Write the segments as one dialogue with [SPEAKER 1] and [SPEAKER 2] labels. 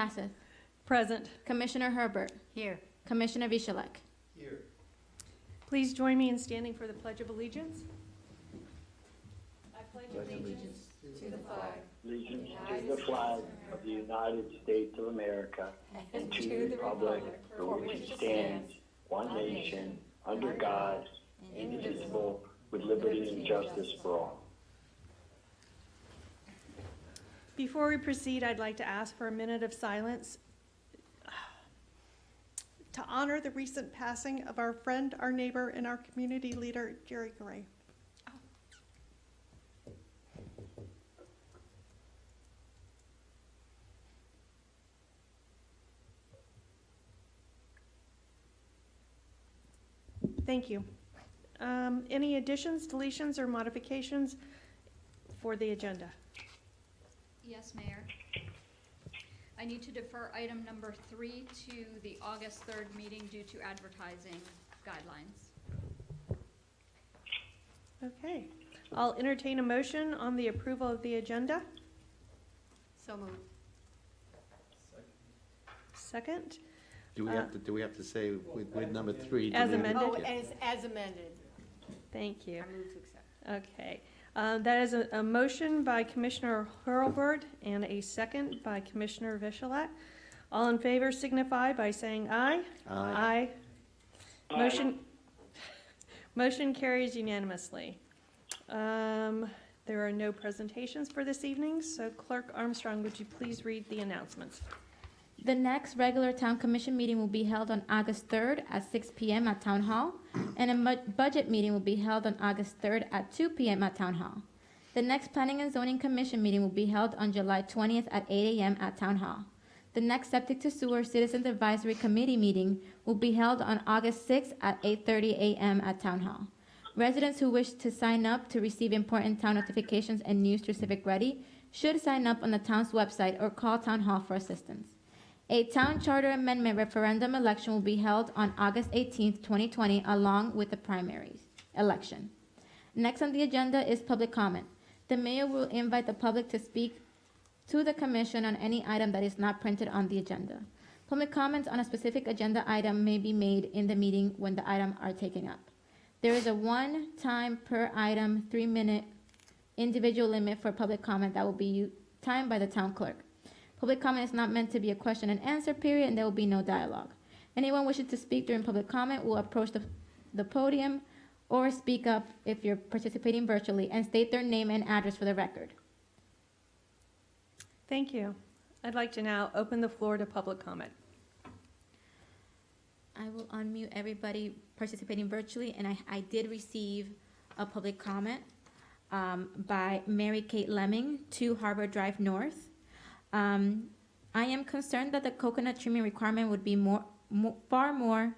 [SPEAKER 1] Hasseth.
[SPEAKER 2] Present.
[SPEAKER 1] Commissioner Herbert.
[SPEAKER 3] Here.
[SPEAKER 1] Commissioner Vichelek.
[SPEAKER 4] Here.
[SPEAKER 2] Please join me in standing for the Pledge of Allegiance. I pledge allegiance
[SPEAKER 3] To the flag.
[SPEAKER 5] Allegiance to the flag of the United States of America and to the republic for which it stands, one nation, under God, indivisible, with liberty and justice for all.
[SPEAKER 2] Before we proceed, I'd like to ask for a minute of silence to honor the recent passing of our friend, our neighbor, and our community leader, Jerry Gray. Thank you. Any additions, deletions, or modifications for the agenda?
[SPEAKER 6] Yes, Mayor. I need to defer item number 3 to the August 3rd meeting due to advertising guidelines.
[SPEAKER 2] Okay. I'll entertain a motion on the approval of the agenda.
[SPEAKER 3] So moved.
[SPEAKER 2] Second.
[SPEAKER 4] Do we have to say with number 3?
[SPEAKER 2] As amended?
[SPEAKER 3] Oh, as amended.
[SPEAKER 2] Thank you.
[SPEAKER 3] I move to accept.
[SPEAKER 2] Okay. That is a motion by Commissioner Hurlbert and a second by Commissioner Vichelek. All in favor signify by saying aye.
[SPEAKER 4] Aye.
[SPEAKER 2] Motion, motion carries unanimously. There are no presentations for this evening, so Clerk Armstrong, would you please read the announcements?
[SPEAKER 1] The next regular Town Commission meeting will be held on August 3rd at 6 p.m. at Town Hall, and a budget meeting will be held on August 3rd at 2 p.m. at Town Hall. The next Planning and Zoning Commission meeting will be held on July 20th at 8 a.m. at Town Hall. The next Septic to Sewer Citizens Advisory Committee meeting will be held on August 6th at 8:30 a.m. at Town Hall. Residents who wish to sign up to receive important town notifications and news through Civic Ready should sign up on the town's website or call Town Hall for assistance. A town charter amendment referendum election will be held on August 18th, 2020, along with the primaries election. Next on the agenda is public comment. The mayor will invite the public to speak to the commission on any item that is not printed on the agenda. Public comments on a specific agenda item may be made in the meeting when the items are taken up. There is a one-time per item 3-minute individual limit for public comment that will be timed by the town clerk. Public comment is not meant to be a question and answer period, and there will be no dialogue. Anyone wishing to speak during public comment will approach the podium or speak up if you're participating virtually and state their name and address for the record.
[SPEAKER 2] Thank you. I'd like to now open the floor to public comment.
[SPEAKER 1] I will unmute everybody participating virtually, and I did receive a public comment by Mary Kate Lemming, 2 Harbor Drive North. I am concerned that the coconut trimming requirement would be far more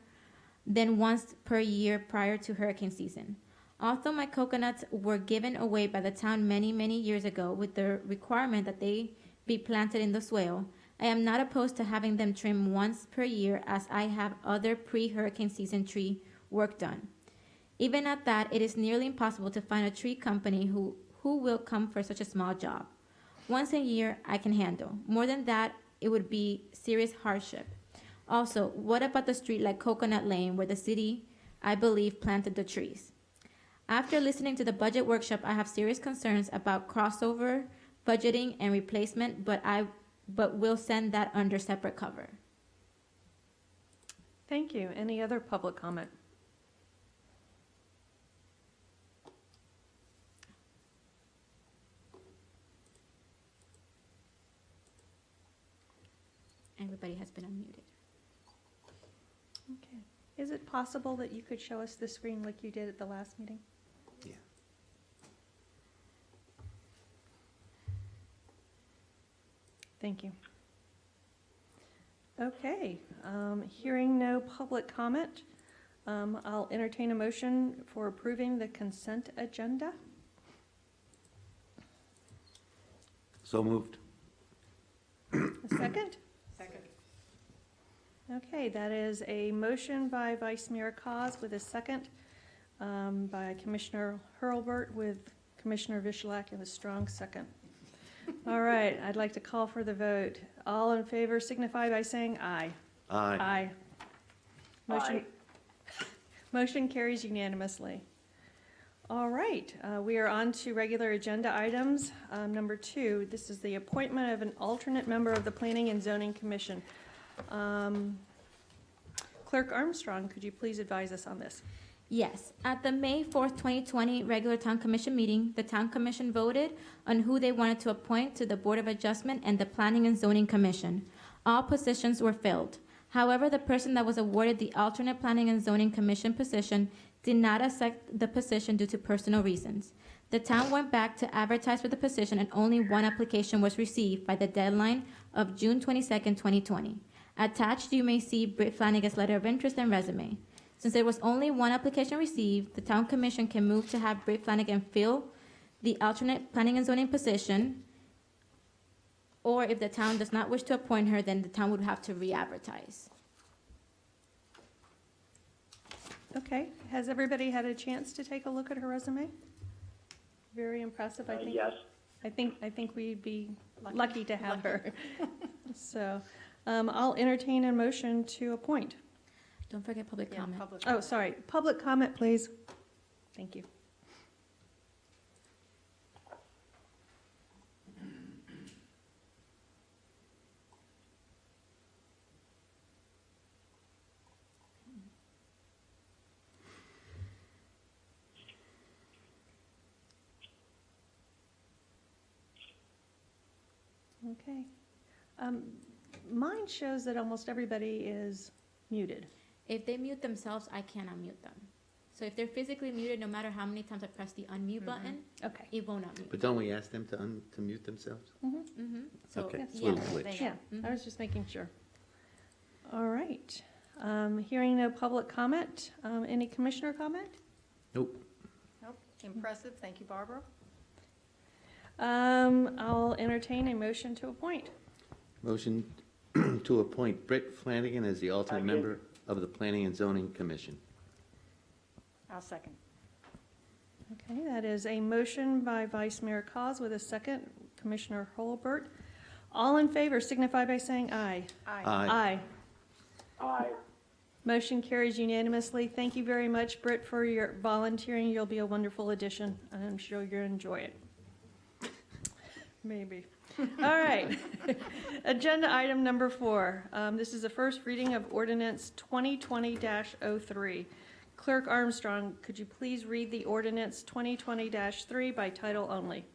[SPEAKER 1] than once per year prior to hurricane season. Although my coconuts were given away by the town many, many years ago with the requirement that they be planted in the swale, I am not opposed to having them trimmed once per year as I have other pre-hurricane season tree work done. Even at that, it is nearly impossible to find a tree company who will come for such a small job. Once a year, I can handle. More than that, it would be serious hardship. Also, what about the street like Coconut Lane where the city, I believe, planted the trees? After listening to the budget workshop, I have serious concerns about crossover, budgeting, and replacement, but will send that under separate cover.
[SPEAKER 2] Thank you. Any other public comment?
[SPEAKER 1] Everybody has been unmuted.
[SPEAKER 2] Okay. Is it possible that you could show us the screen like you did at the last meeting?
[SPEAKER 4] Yeah.
[SPEAKER 2] Thank you. Okay, hearing no public comment, I'll entertain a motion for approving the consent agenda.
[SPEAKER 4] So moved.
[SPEAKER 2] A second?
[SPEAKER 3] Second.
[SPEAKER 2] Okay, that is a motion by Vice Mayor Cos with a second by Commissioner Hurlbert with Commissioner Vichelek and a strong second. All right, I'd like to call for the vote. All in favor signify by saying aye.
[SPEAKER 4] Aye.
[SPEAKER 2] Aye. Motion, motion carries unanimously. All right, we are on to regular agenda items. Number 2, this is the appointment of an alternate member of the Planning and Zoning Commission. Clerk Armstrong, could you please advise us on this?
[SPEAKER 1] Yes, at the May 4th, 2020 regular Town Commission meeting, the Town Commission voted on who they wanted to appoint to the Board of Adjustment and the Planning and Zoning Commission. All positions were filled. However, the person that was awarded the alternate Planning and Zoning Commission position did not accept the position due to personal reasons. The town went back to advertise for the position and only one application was received by the deadline of June 22nd, 2020. Attached, you may see Britt Flanagan's letter of interest and resume. Since there was only one application received, the Town Commission can move to have Britt Flanagan fill the alternate Planning and Zoning position, or if the town does not wish to appoint her, then the town would have to re-advertise.
[SPEAKER 2] Okay, has everybody had a chance to take a look at her resume? Very impressive, I think.
[SPEAKER 5] Yes.
[SPEAKER 2] I think we'd be lucky to have her. So, I'll entertain a motion to appoint.
[SPEAKER 1] Don't forget public
[SPEAKER 3] Yeah,
[SPEAKER 1] comment.
[SPEAKER 3] public.
[SPEAKER 2] Oh, sorry, public comment, please. Thank you. Okay. Mine shows that almost everybody is muted.
[SPEAKER 1] If they mute themselves, I can't unmute them. So if they're physically muted, no matter how many times I press the unmute button,
[SPEAKER 2] Okay.
[SPEAKER 1] it will not mute.
[SPEAKER 4] But don't we ask them to mute themselves?
[SPEAKER 1] Mm-hmm. So,
[SPEAKER 4] Okay, it's a
[SPEAKER 1] yeah.
[SPEAKER 4] little glitch.
[SPEAKER 2] Yeah,
[SPEAKER 1] Mhm.
[SPEAKER 2] I was just making sure. All right. Hearing no public comment, any commissioner comment?
[SPEAKER 4] Nope.
[SPEAKER 3] Nope, impressive, thank you, Barbara.
[SPEAKER 2] I'll entertain a motion to appoint.
[SPEAKER 4] Motion to appoint Britt Flanagan as the alternate
[SPEAKER 5] Second.
[SPEAKER 4] member of the Planning and Zoning Commission.
[SPEAKER 3] I'll second.
[SPEAKER 2] Okay, that is a motion by Vice Mayor Cos with a second, Commissioner Holbert. All in favor signify by saying aye.
[SPEAKER 3] Aye.
[SPEAKER 2] Aye.
[SPEAKER 5] Aye.
[SPEAKER 2] Motion carries unanimously. Thank you very much, Britt, for your volunteering. You'll be a wonderful addition, and I'm sure you'll enjoy it. Maybe. All right. Agenda item number 4. This is the first reading of ordinance 2020-03. Clerk Armstrong, could you please read the ordinance 2020-3 by title only?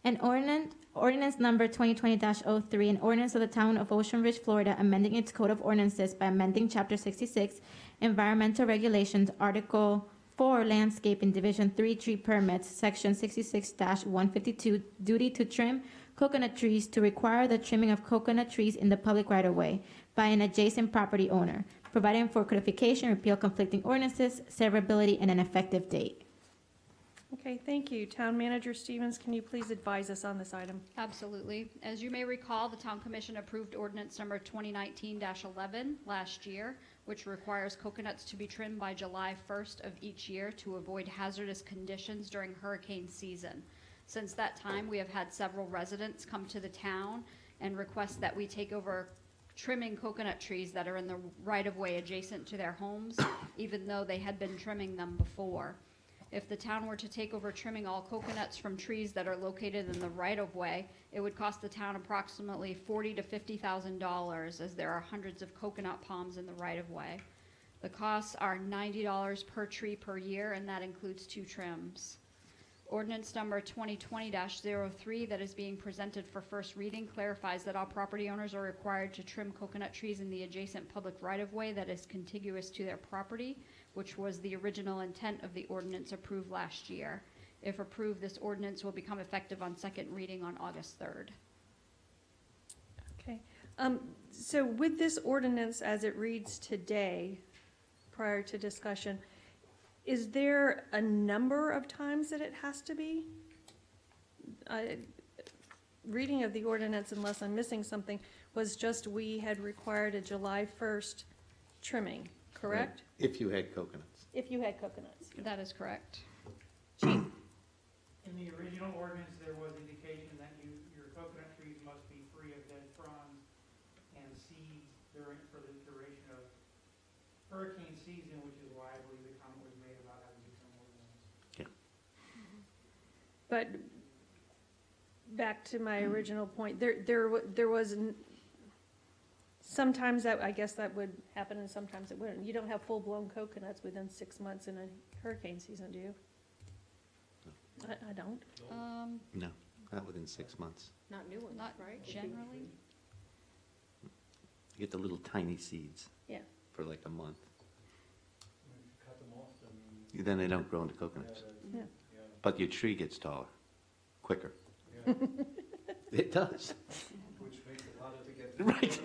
[SPEAKER 1] An ordinance number 2020-03, an ordinance of the Town of Ocean Ridge, Florida, amending its code of ordinances by amending Chapter 66, Environmental Regulations, Article 4, Landscaping, Division 3, Tree Permits, Section 66-152, Duty to trim coconut trees to require the trimming of coconut trees in the public right-of-way by an adjacent property owner, providing for codification, repeal conflicting ordinances, severability, and an effective date.
[SPEAKER 2] Okay, thank you. Town Manager Stevens, can you please advise us on this item?
[SPEAKER 6] Absolutely. As you may recall, the Town Commission approved ordinance number 2019-11 last year, which requires coconuts to be trimmed by July 1st of each year to avoid hazardous conditions during hurricane season. Since that time, we have had several residents come to the town and request that we take over trimming coconut trees that are in the right-of-way adjacent to their homes, even though they had been trimming them before. If the town were to take over trimming all coconuts from trees that are located in the right-of-way, it would cost the town approximately $40,000 to $50,000, as there are hundreds of coconut palms in the right-of-way. The costs are $90 per tree per year, and that includes 2 trims. Ordinance number 2020-03 that is being presented for first reading clarifies that all property owners are required to trim coconut trees in the adjacent public right-of-way that is contiguous to their property, which was the original intent of the ordinance approved last year. If approved, this ordinance will become effective on second reading on August 3rd.
[SPEAKER 2] Okay. So with this ordinance as it reads today, prior to discussion, is there a number of times that it has to be? Reading of the ordinance, unless I'm missing something, was just we had required a July 1st trimming, correct?
[SPEAKER 4] If you had coconuts.
[SPEAKER 2] If you had coconuts.
[SPEAKER 6] That is correct.
[SPEAKER 2] Chief?
[SPEAKER 7] In the original ordinance, there was indication that your seeds for the duration of hurricane season, which is why I believe the comment was made about having to trim more than once.
[SPEAKER 2] But back to my original point, there was, sometimes that, I guess that would happen and sometimes it wouldn't. You don't have full-blown coconuts within 6 months in a hurricane season, do you? I don't.
[SPEAKER 4] No, not within 6 months.
[SPEAKER 3] Not new ones,
[SPEAKER 6] Not
[SPEAKER 3] right?
[SPEAKER 6] generally.
[SPEAKER 4] You get the little tiny seeds.
[SPEAKER 2] Yeah.
[SPEAKER 4] For like a month.
[SPEAKER 8] If you cut them off, then.
[SPEAKER 4] Then they don't grow into coconuts.
[SPEAKER 2] Yeah.
[SPEAKER 8] Yeah,
[SPEAKER 4] But your tree gets taller, quicker.
[SPEAKER 8] yeah,
[SPEAKER 4] It does.
[SPEAKER 8] which makes it harder to get.
[SPEAKER 4] Right.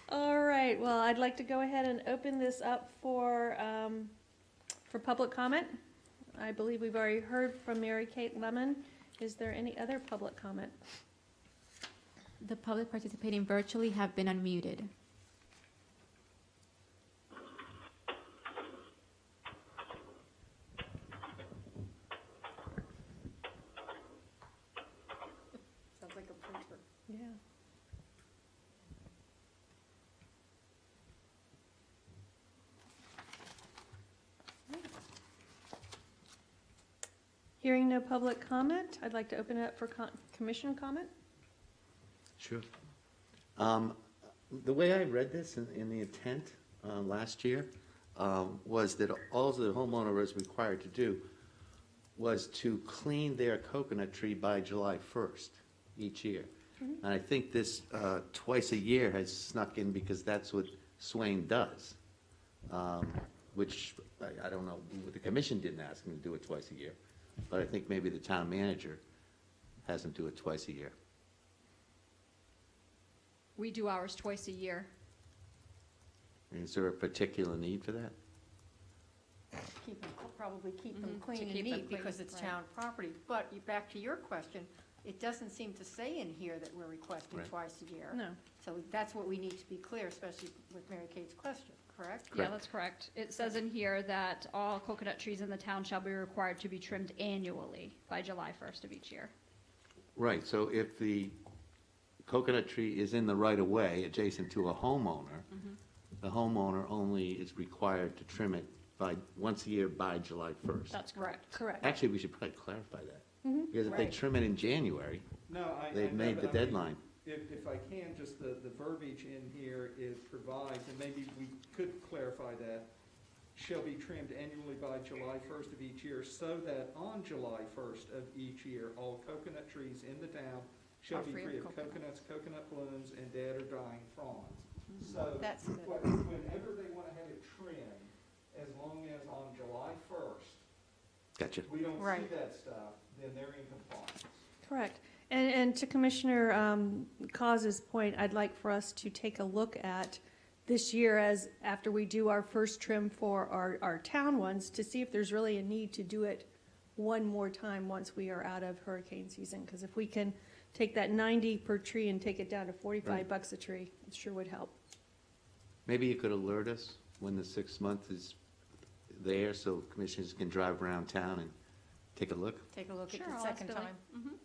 [SPEAKER 2] All right, well, I'd like to go ahead and open this up for public comment. I believe we've already heard from Mary Kate Lemon. Is there any other public comment?
[SPEAKER 1] The public participating virtually have been unmuted.
[SPEAKER 3] Sounds like a printer.
[SPEAKER 2] Yeah. Hearing no public comment, I'd like to open it up for commission comment.
[SPEAKER 4] Sure. The way I read this in the intent last year was that all the homeowner was required to do was to clean their coconut tree by July 1st each year. And I think this twice a year has snuck in because that's what Swain does, which I don't know, the commission didn't ask him to do it twice a year, but I think maybe the town manager has him do it twice a year.
[SPEAKER 6] We do ours twice a year.
[SPEAKER 4] Is there a particular need for that?
[SPEAKER 3] Probably keep them
[SPEAKER 6] Mhm, to
[SPEAKER 3] clean and
[SPEAKER 6] keep them
[SPEAKER 3] neat
[SPEAKER 6] clean,
[SPEAKER 3] because it's
[SPEAKER 6] right.
[SPEAKER 3] town property. But back to your question, it doesn't seem to say in here that we're requesting
[SPEAKER 4] Right.
[SPEAKER 3] twice a year.
[SPEAKER 2] No.
[SPEAKER 3] So that's what we need to be clear, especially with Mary Kate's question, correct?
[SPEAKER 6] Yeah,
[SPEAKER 4] Correct.
[SPEAKER 6] that's correct. It says in here that all coconut trees in the town shall be required to be trimmed annually by July 1st of each year.
[SPEAKER 4] Right, so if the coconut tree is in the right-of-way adjacent to a homeowner, the homeowner only is required to trim it once a year by July 1st.
[SPEAKER 6] That's correct.
[SPEAKER 2] Correct.
[SPEAKER 4] Actually, we should probably clarify that.
[SPEAKER 2] Mhm.
[SPEAKER 4] Because if they
[SPEAKER 3] Right.
[SPEAKER 4] trim it in January,
[SPEAKER 8] No,
[SPEAKER 4] they've made the deadline.
[SPEAKER 8] If I can, just the verbiage in here, it provides, and maybe we could clarify that, shall be trimmed annually by July 1st of each year, so that on July 1st of each year, all coconut trees in the town shall
[SPEAKER 3] Are
[SPEAKER 8] be
[SPEAKER 3] free of
[SPEAKER 8] free of
[SPEAKER 3] coconuts.
[SPEAKER 8] coconuts, coconut blooms, and dead or dying fronds. So
[SPEAKER 3] That's good.
[SPEAKER 8] whenever they want to have it trimmed, as long as on July 1st,
[SPEAKER 4] Gotcha.
[SPEAKER 8] we don't see
[SPEAKER 3] Right.
[SPEAKER 8] that stuff, then they're in compliance.
[SPEAKER 2] Correct. And to Commissioner Cos's point, I'd like for us to take a look at this year as, after we do our first trim for our town ones, to see if there's really a need to do it one more time once we are out of hurricane season. Because if we can take that 90 per tree and take it down to 45
[SPEAKER 4] Right.
[SPEAKER 2] bucks a tree, it sure would help.
[SPEAKER 4] Maybe you could alert us when the 6th month is there, so commissioners can drive around town and take a look.
[SPEAKER 3] Take a look at
[SPEAKER 6] Sure,
[SPEAKER 3] the
[SPEAKER 6] I'll ask
[SPEAKER 3] second
[SPEAKER 6] Billy.
[SPEAKER 3] time.
[SPEAKER 6] Mhm.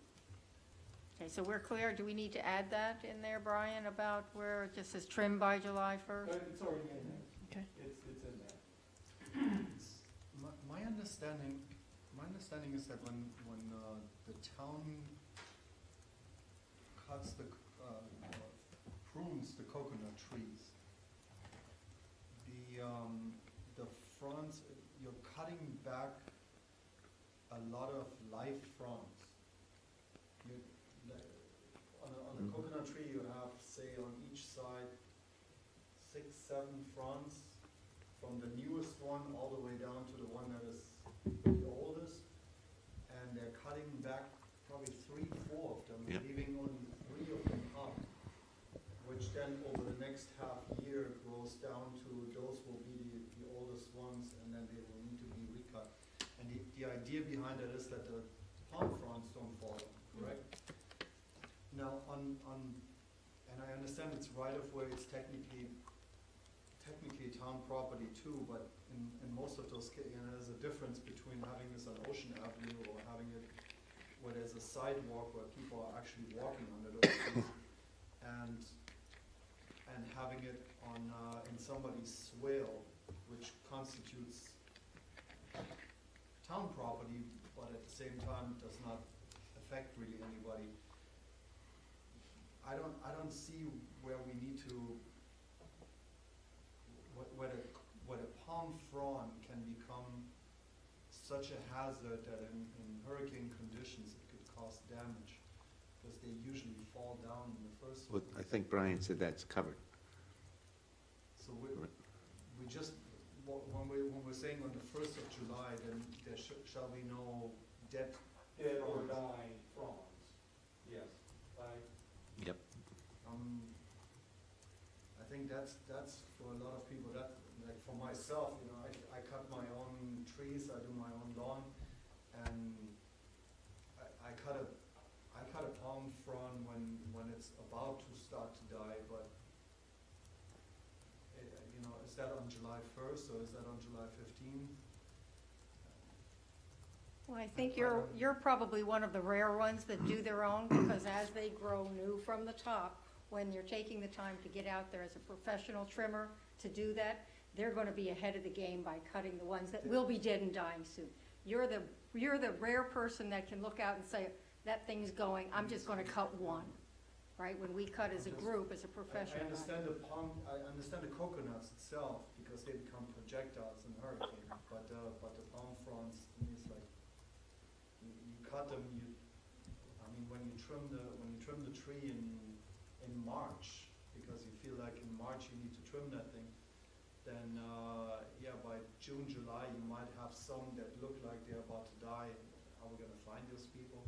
[SPEAKER 3] Okay, so we're clear. Do we need to add that in there, Brian, about where it just says trim by July 1st?
[SPEAKER 8] But it's already in there.
[SPEAKER 2] Okay.
[SPEAKER 8] It's in there.
[SPEAKER 9] My understanding is that when the town cuts prunes the coconut trees, the fronds, you're cutting back a lot of live fronds. On a coconut tree, you have, say, on each side, 6, 7 fronds, from the newest one all the way down to the one that is the oldest, and they're cutting back probably 3, 4 of them,
[SPEAKER 4] Yeah.
[SPEAKER 9] leaving only 3 of them up, which then over the next half year grows down to those will be the oldest ones, and then they will need to be recut. And the idea behind it is that the palm fronds don't fall down, correct? Now, and I understand it's right of way, it's technically town property too, but in most of those cases, there's a difference between having this on Ocean Avenue or having it where there's a sidewalk where people are actually walking under those trees. And and having it on, in somebody's swale, which constitutes town property, but at the same time does not affect really anybody. I don't see where we need to, where the palm frond can become such a hazard that in hurricane conditions it could cause damage, because they usually fall down in the first
[SPEAKER 4] Well,
[SPEAKER 9] place.
[SPEAKER 4] I think Brian said that's covered.
[SPEAKER 9] So we just, when we're saying on the 1st of July, then there shall be no dead
[SPEAKER 8] or
[SPEAKER 9] fronds.
[SPEAKER 8] dying fronds, yes.
[SPEAKER 4] Yep.
[SPEAKER 9] I think that's for a lot of people, that, like for myself, you know, I cut my own trees, I do my own lawn, and I cut a palm frond when it's about to start to die, but you know, is that on July 1st or is that on July 15th?
[SPEAKER 3] Well, I think you're probably one of the rare ones that do their own, because as they grow new from the top, when you're taking the time to get out there as a professional trimmer to do that, they're gonna be ahead of the game by cutting the ones that will be dead and dying soon. You're the rare person that can look out and say, that thing's going, I'm just gonna cut one, right? When we cut as a group, as a
[SPEAKER 9] I
[SPEAKER 3] professional.
[SPEAKER 9] understand I understand the coconuts itself, because they become projectiles in hurricane, but the palm fronds, to me, it's like, you cut them, when you trim the tree in March, because you feel like in March you need to trim that thing, then, by June, July, you might have some that look like they're about to die. Are we gonna find those people?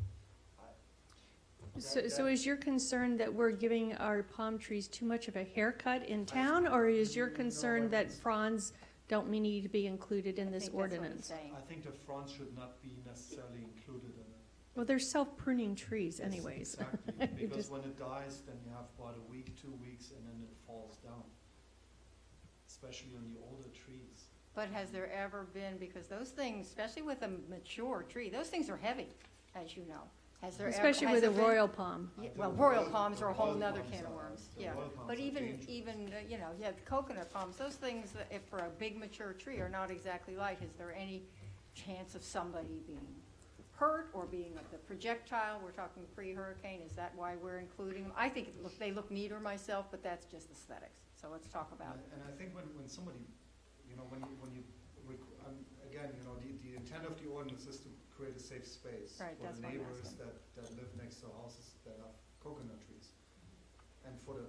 [SPEAKER 2] So is your concern that we're giving our palm trees too much of a haircut in town, or is your concern that fronds don't need to be included in
[SPEAKER 3] I
[SPEAKER 2] this
[SPEAKER 3] think that's what he's
[SPEAKER 2] ordinance?
[SPEAKER 3] saying.
[SPEAKER 9] I think the fronds should not be necessarily included in it.
[SPEAKER 2] Well, they're self-pruning trees
[SPEAKER 9] Yes,
[SPEAKER 2] anyways.
[SPEAKER 9] Exactly, because
[SPEAKER 2] just-
[SPEAKER 9] when it dies, then you have about a week, 2 weeks, and then it falls down, especially on the older trees.
[SPEAKER 3] But has there ever been, because those things, especially with a mature tree, those things are heavy, as you know.
[SPEAKER 2] Especially with a royal palm.
[SPEAKER 3] Yeah, well, royal palms are a whole nother can of
[SPEAKER 9] are-
[SPEAKER 3] worms,
[SPEAKER 9] the
[SPEAKER 3] yeah.
[SPEAKER 9] royal palms
[SPEAKER 3] But
[SPEAKER 9] are dangerous.
[SPEAKER 3] even, coconut palms, those things, that if for a big mature tree are not exactly light, is there any chance of somebody being hurt or being the projectile? We're talking pre-hurricane, is that why we're including them? I think they look neater myself, but that's just aesthetics, so let's talk about it.
[SPEAKER 9] And I think when somebody, again, the intent of the ordinance is to create a safe space
[SPEAKER 3] Right,
[SPEAKER 9] for
[SPEAKER 3] that's
[SPEAKER 9] the
[SPEAKER 3] what I'm
[SPEAKER 9] neighbors
[SPEAKER 3] asking.
[SPEAKER 9] that live next to houses that have coconut trees. And for the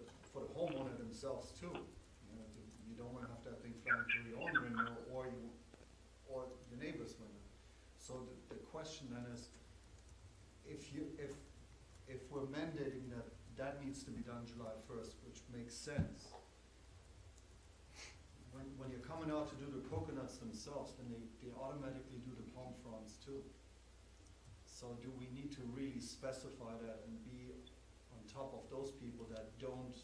[SPEAKER 9] homeowner themselves too. You don't want to have that thing flying through your own window or your neighbor's window. So the question then is, if we're mandating that needs to be done July 1st, which makes sense, when you're coming out to do the coconuts themselves, then they automatically do the palm fronds too. So do we need to really specify that and be on top of those people that don't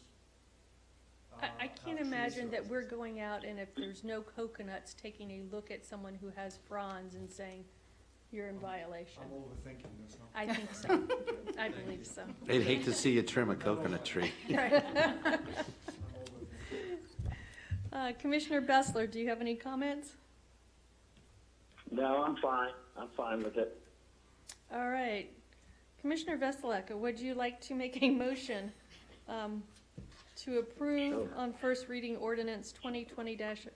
[SPEAKER 2] I can't
[SPEAKER 9] have tree
[SPEAKER 2] imagine that we're
[SPEAKER 9] services?
[SPEAKER 2] going out and if there's no coconuts, taking a look at someone who has fronds and saying, you're in violation.
[SPEAKER 9] I'm overthinking this, huh?
[SPEAKER 2] I think so. I believe so.
[SPEAKER 4] They'd hate to see you trim a coconut tree.
[SPEAKER 9] I'm overthinking.
[SPEAKER 2] Commissioner Bessler, do you have any comments?
[SPEAKER 5] No, I'm fine. I'm fine with it.
[SPEAKER 2] All right. Commissioner Veselaka, would you like to make a motion to approve
[SPEAKER 5] Sure.
[SPEAKER 2] on first reading ordinance 2020-01?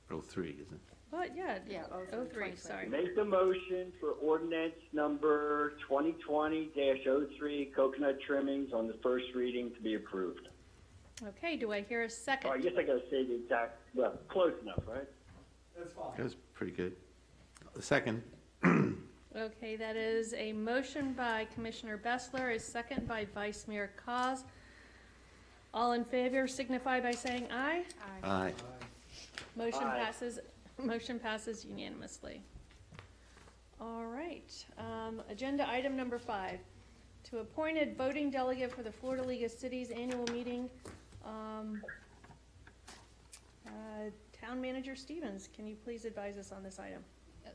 [SPEAKER 4] 03, isn't it?
[SPEAKER 2] What, yeah.
[SPEAKER 3] Yeah,
[SPEAKER 2] 03, sorry.
[SPEAKER 5] Make the motion for ordinance number 2020-03, coconut trimmings on the first reading to be approved.
[SPEAKER 2] Okay, do I hear a
[SPEAKER 5] Oh, I
[SPEAKER 2] second?
[SPEAKER 5] guess I gotta say the exact, well, close enough, right?
[SPEAKER 9] That's fine.
[SPEAKER 4] That was pretty good. The second,
[SPEAKER 2] Okay, that is a motion by Commissioner Bessler, a second by Vice Mayor Cos. All in favor signify by saying aye.
[SPEAKER 4] aye.
[SPEAKER 2] Motion
[SPEAKER 5] Aye.
[SPEAKER 2] passes unanimously. All right, agenda item number 5, to appoint a voting delegate for the Florida League of Cities annual meeting. Town Manager Stevens, can you please advise us on this item?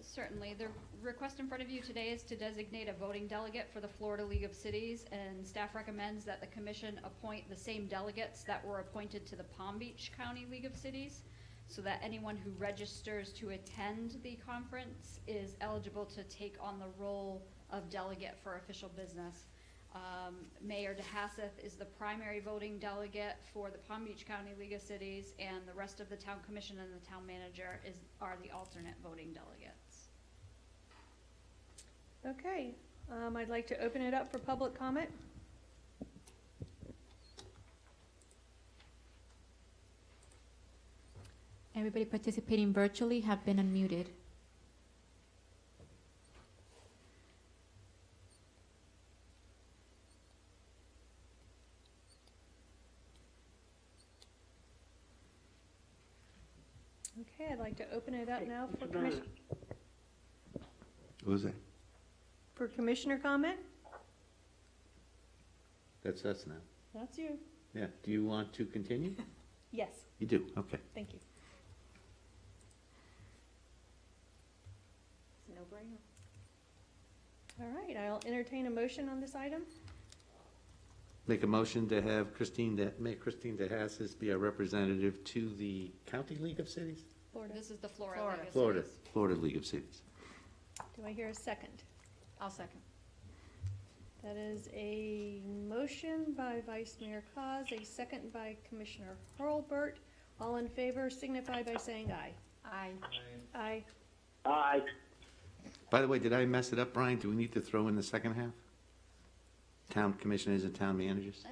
[SPEAKER 6] Certainly. The request in front of you today is to designate a voting delegate for the Florida League of Cities, and staff recommends that the commission appoint the same delegates that were appointed to the Palm Beach County League of Cities, so that anyone who registers to attend the conference is eligible to take on the role of delegate for official business. Mayor DeHasseth is the primary voting delegate for the Palm Beach County League of Cities, and the rest of the town commission and the town manager are the alternate voting delegates.
[SPEAKER 2] Okay, I'd like to open it up for public comment.
[SPEAKER 1] Everybody participating virtually have been unmuted.
[SPEAKER 2] Okay, I'd like to open it up now for commission,
[SPEAKER 4] What was that?
[SPEAKER 2] for commissioner comment.
[SPEAKER 4] That's us now.
[SPEAKER 2] That's you.
[SPEAKER 4] Yeah, do you want to continue?
[SPEAKER 2] Yes,
[SPEAKER 4] You do, okay.
[SPEAKER 2] thank you.
[SPEAKER 3] It's a no-brainer.
[SPEAKER 2] All right, I'll entertain a motion on this item.
[SPEAKER 4] Make a motion to have make Christine DeHassis be our representative to the County League of Cities?
[SPEAKER 2] Florida.
[SPEAKER 6] This is the Florida
[SPEAKER 3] Florida.
[SPEAKER 6] League of
[SPEAKER 4] Florida,
[SPEAKER 6] Cities.
[SPEAKER 4] Florida League of Cities.
[SPEAKER 2] Do I hear a second?
[SPEAKER 3] I'll second.
[SPEAKER 2] That is a motion by Vice Mayor Cos, a second by Commissioner Hurlbert. All in favor signify by saying aye.
[SPEAKER 3] Aye.
[SPEAKER 2] Aye.
[SPEAKER 5] Aye.
[SPEAKER 4] By the way, did I mess it up, Brian? Do we need to throw in the second half? Town commissioners and town managers?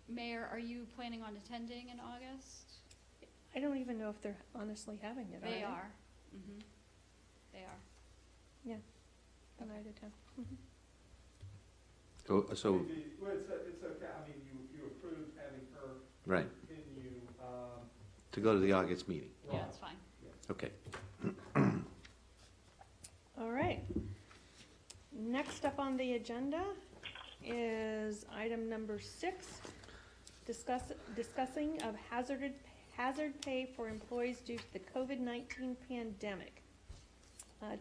[SPEAKER 6] Mayor, are you planning on attending in August?
[SPEAKER 2] I don't even know if they're honestly having it, are they?
[SPEAKER 6] They are. Mm-hmm. They are.
[SPEAKER 2] I'm out of town.
[SPEAKER 4] So,
[SPEAKER 8] Maybe- Well, it's okay, I mean, you approved having her
[SPEAKER 4] right,
[SPEAKER 8] continue,
[SPEAKER 4] to go to the August meeting.
[SPEAKER 6] Yeah, that's fine.
[SPEAKER 4] Okay.
[SPEAKER 2] All right. Next up on the agenda is item number 6, discussing of hazard pay for employees due to the COVID-19 pandemic.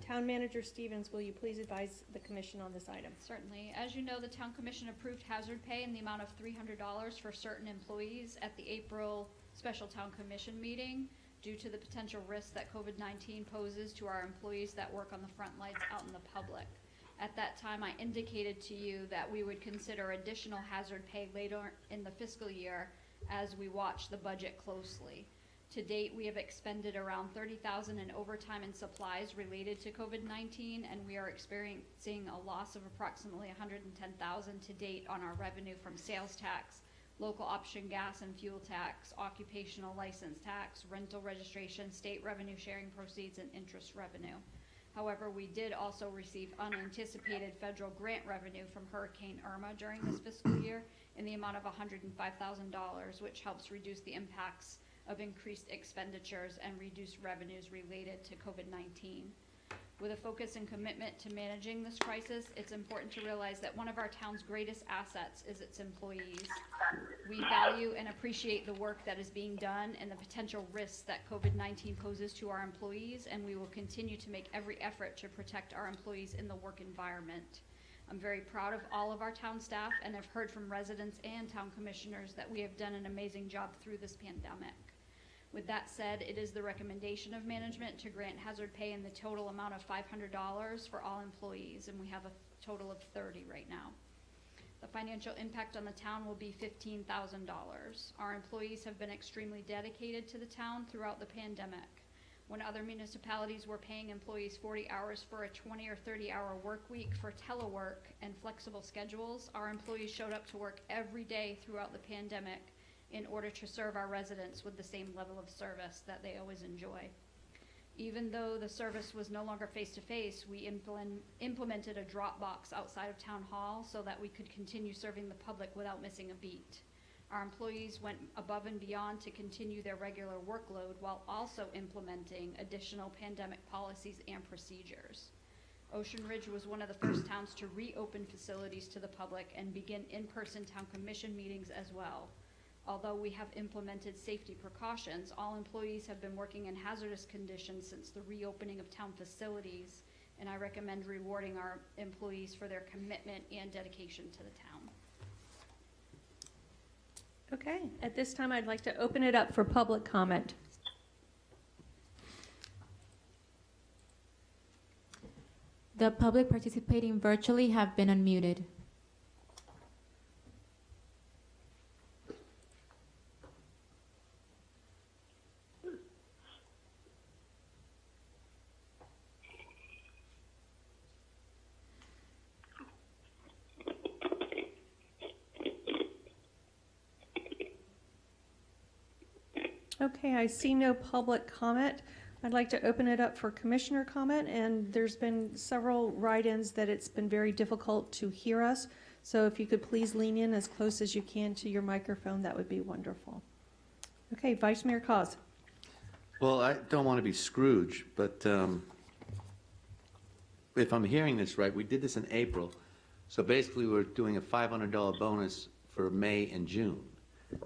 [SPEAKER 2] Town Manager Stevens, will you please advise the commission on this item?
[SPEAKER 6] Certainly. As you know, the town commission approved hazard pay in the amount of $300 for certain employees at the April special town commission meeting due to the potential risk that COVID-19 poses to our employees that work on the front lines out in the public. At that time, I indicated to you that we would consider additional hazard pay later in the fiscal year as we watch the budget closely. To date, we have expended around $30,000 in overtime and supplies related to COVID-19, and we are experiencing a loss of approximately $110,000 to date on our revenue from sales tax, local option gas and fuel tax, occupational license tax, rental registration, state revenue sharing proceeds, and interest revenue. However, we did also receive unanticipated federal grant revenue from Hurricane Irma during this fiscal year in the amount of $105,000, which helps reduce the impacts of increased expenditures and reduced revenues related to COVID-19. With a focus and commitment to managing this crisis, it's important to realize that one of our town's greatest assets is its employees. We value and appreciate the work that is being done and the potential risks that COVID-19 poses to our employees, and we will continue to make every effort to protect our employees in the work environment. I'm very proud of all of our town staff and have heard from residents and town commissioners that we have done an amazing job through this pandemic. With that said, it is the recommendation of management to grant hazard pay in the total amount of $500 for all employees, and we have a total of 30 right now. The financial impact on the town will be $15,000. Our employees have been extremely dedicated to the town throughout the pandemic. When other municipalities were paying employees 40 hours for a 20 or 30-hour work week for telework and flexible schedules, our employees showed up to work every day throughout the pandemic in order to serve our residents with the same level of service that they always enjoy. Even though the service was no longer face-to-face, we implemented a drop box outside of Town Hall so that we could continue serving the public without missing a beat. Our employees went above and beyond to continue their regular workload while also implementing additional pandemic policies and procedures. Ocean Ridge was one of the first towns to reopen facilities to the public and begin in-person town commission meetings as well. Although we have implemented safety precautions, all employees have been working in hazardous conditions since the reopening of town facilities, and I recommend rewarding our employees for their commitment and dedication to the town.
[SPEAKER 2] Okay, at this time, I'd like to open it up for public comment.
[SPEAKER 1] The public participating virtually have been unmuted.
[SPEAKER 2] Okay, I see no public comment. I'd like to open it up for commissioner comment, and there's been several write-ins that it's been very difficult to hear us. So if you could please lean in as close as you can to your microphone, that would be wonderful. Okay, Vice Mayor Cos.
[SPEAKER 4] Well, I don't want to be Scrooge, but if I'm hearing this right, we did this in April. So basically, we're doing a $500 bonus for May and June.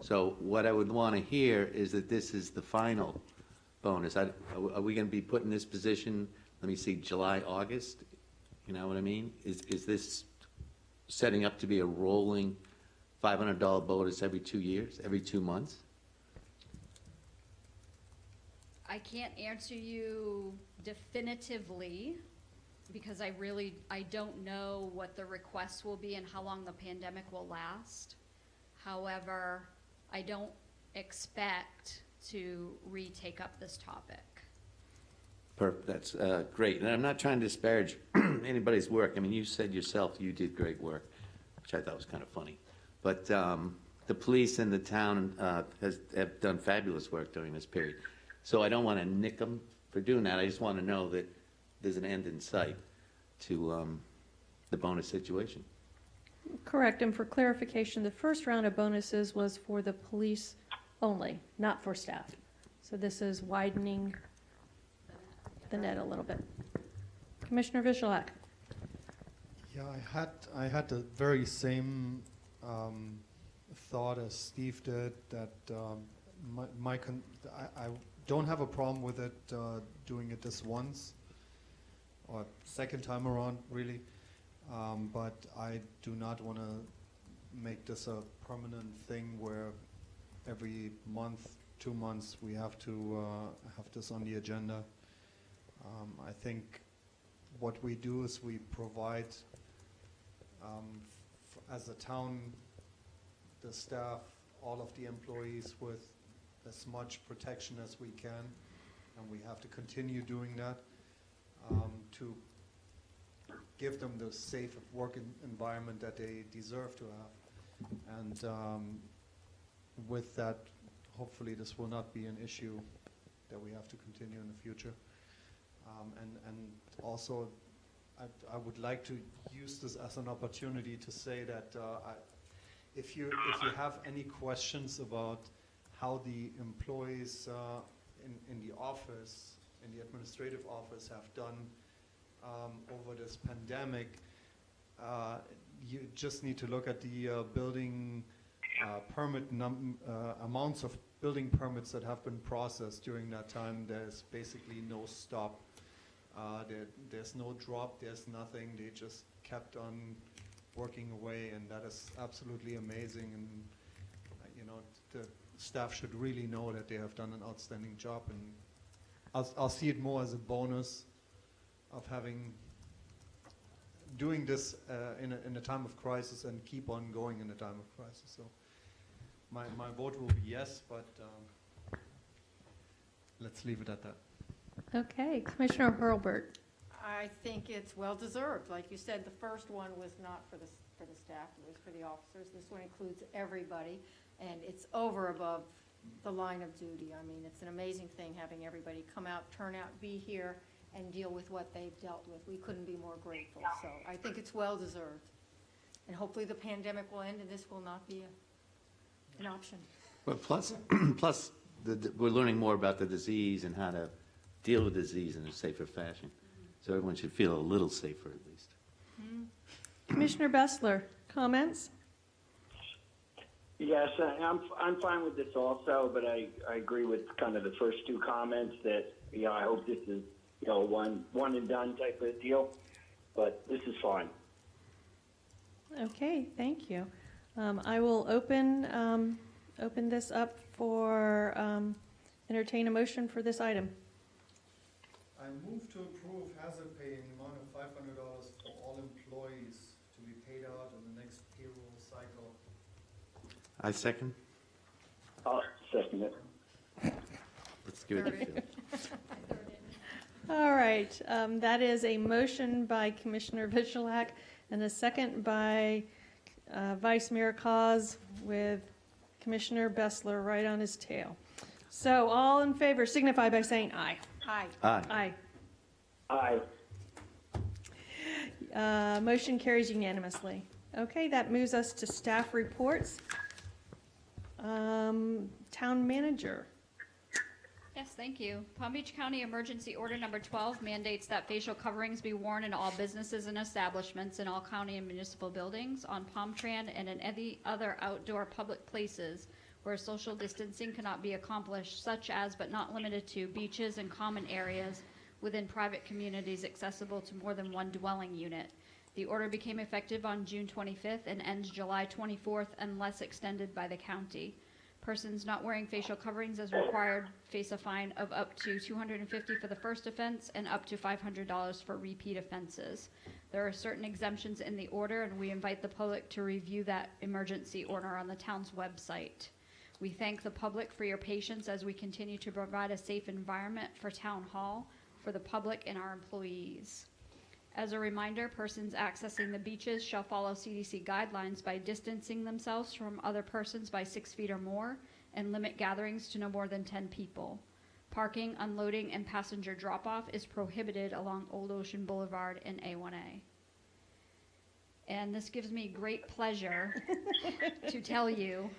[SPEAKER 4] So what I would want to hear is that this is the final bonus. Are we going to be put in this position, let me see, July, August? You know what I mean? Is this setting up to be a rolling $500 bonus every 2 years, every 2 months?
[SPEAKER 6] I can't answer you definitively because I don't know what the requests will be and how long the pandemic will last. However, I don't expect to retake up this topic.
[SPEAKER 4] Perfect, that's great. And I'm not trying to disparage anybody's work. I mean, you said yourself you did great work, which I thought was kind of funny. But the police and the town have done fabulous work during this period. So I don't want to nick them for doing that. I just want to know that there's an end in sight to the bonus situation.
[SPEAKER 2] Correct, and for clarification, the first round of bonuses was for the police only, not for staff. So this is widening the net a little bit. Commissioner Vishalak.
[SPEAKER 9] Yeah, I had the very same thought as Steve did, that I don't have a problem with it doing it this once, or second time around, really. But I do not want to make this a permanent thing where every month, 2 months, we have to have this on the agenda. I think what we do is we provide, as a town, the staff, all of the employees with as much protection as we can, and we have to continue doing that to give them the safe work environment that they deserve to have. And with that, hopefully this will not be an issue that we have to continue in the future. And also, I would like to use this as an opportunity to say that if you have any questions about how the employees in the office, in the administrative office, have done over this pandemic, you just need to look at the building permit amounts of building permits that have been processed during that time. There's basically no stop. There's no drop. There's nothing. They just kept on working away, and that is absolutely amazing. And the staff should really know that they have done an outstanding job. And I'll see it more as a bonus of doing this in a time of crisis, and keep on going in a time of crisis. So my vote will be yes, but let's leave it at that.
[SPEAKER 2] Okay, Commissioner Hurlbert.
[SPEAKER 3] I think it's well-deserved. Like you said, the first one was not for the staff, it was for the officers. This one includes everybody, and it's over above the line of duty. I mean, it's an amazing thing having everybody come out, turn out, be here, and deal with what they've dealt with. We couldn't be more grateful. So I think it's well-deserved. And hopefully the pandemic will end and this will not be an option.
[SPEAKER 4] Well, plus we're learning more about the disease and how to deal with the disease in a safer fashion. So everyone should feel a little safer at least.
[SPEAKER 2] Commissioner Bessler, comments?
[SPEAKER 5] Yes, I'm fine with this also, but I agree with kind of the first two comments that, I hope this is, one and done type of deal, but this is fine.
[SPEAKER 2] Okay, thank you. I will open this up for, entertain a motion for this item.
[SPEAKER 9] I move to approve hazard pay in the amount of $500 for all employees to be paid out in the next payroll cycle.
[SPEAKER 4] I second.
[SPEAKER 5] I'll second it.
[SPEAKER 4] Let's give it a feel.
[SPEAKER 2] All right, that is a motion by Commissioner Vichelak and a second by Vice Mayor Cos with Commissioner Bessler right on his tail. So all in favor signify by saying aye.
[SPEAKER 3] Aye.
[SPEAKER 4] Aye.
[SPEAKER 2] Aye.
[SPEAKER 5] Aye.
[SPEAKER 2] Motion carries unanimously. Okay, that moves us to staff reports. Town manager.
[SPEAKER 6] Yes, thank you. Palm Beach County Emergency Order Number 12 mandates that facial coverings be worn in all businesses and establishments in all county and municipal buildings, on Palmtran, and in any other outdoor public places where social distancing cannot be accomplished, such as but not limited to beaches and common areas within private communities accessible to more than one dwelling unit. The order became effective on June 25th and ends July 24th unless extended by the county. Persons not wearing facial coverings as required face a fine of up to $250 for the first offense and up to $500 for repeat offenses. There are certain exemptions in the order, and we invite the public to review that emergency order on the town's website. We thank the public for your patience as we continue to provide a safe environment for Town Hall, for the public and our employees. As a reminder, persons accessing the beaches shall follow CDC guidelines by distancing themselves from other persons by 6 feet or more and limit gatherings to no more than 10 people. Parking, unloading, and passenger drop-off is prohibited along Old Ocean Boulevard and A1A. And this gives me great pleasure to tell you,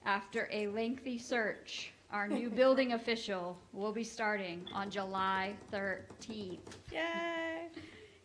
[SPEAKER 6] after a lengthy search, our new building official will be starting on July 13th.
[SPEAKER 2] Yay!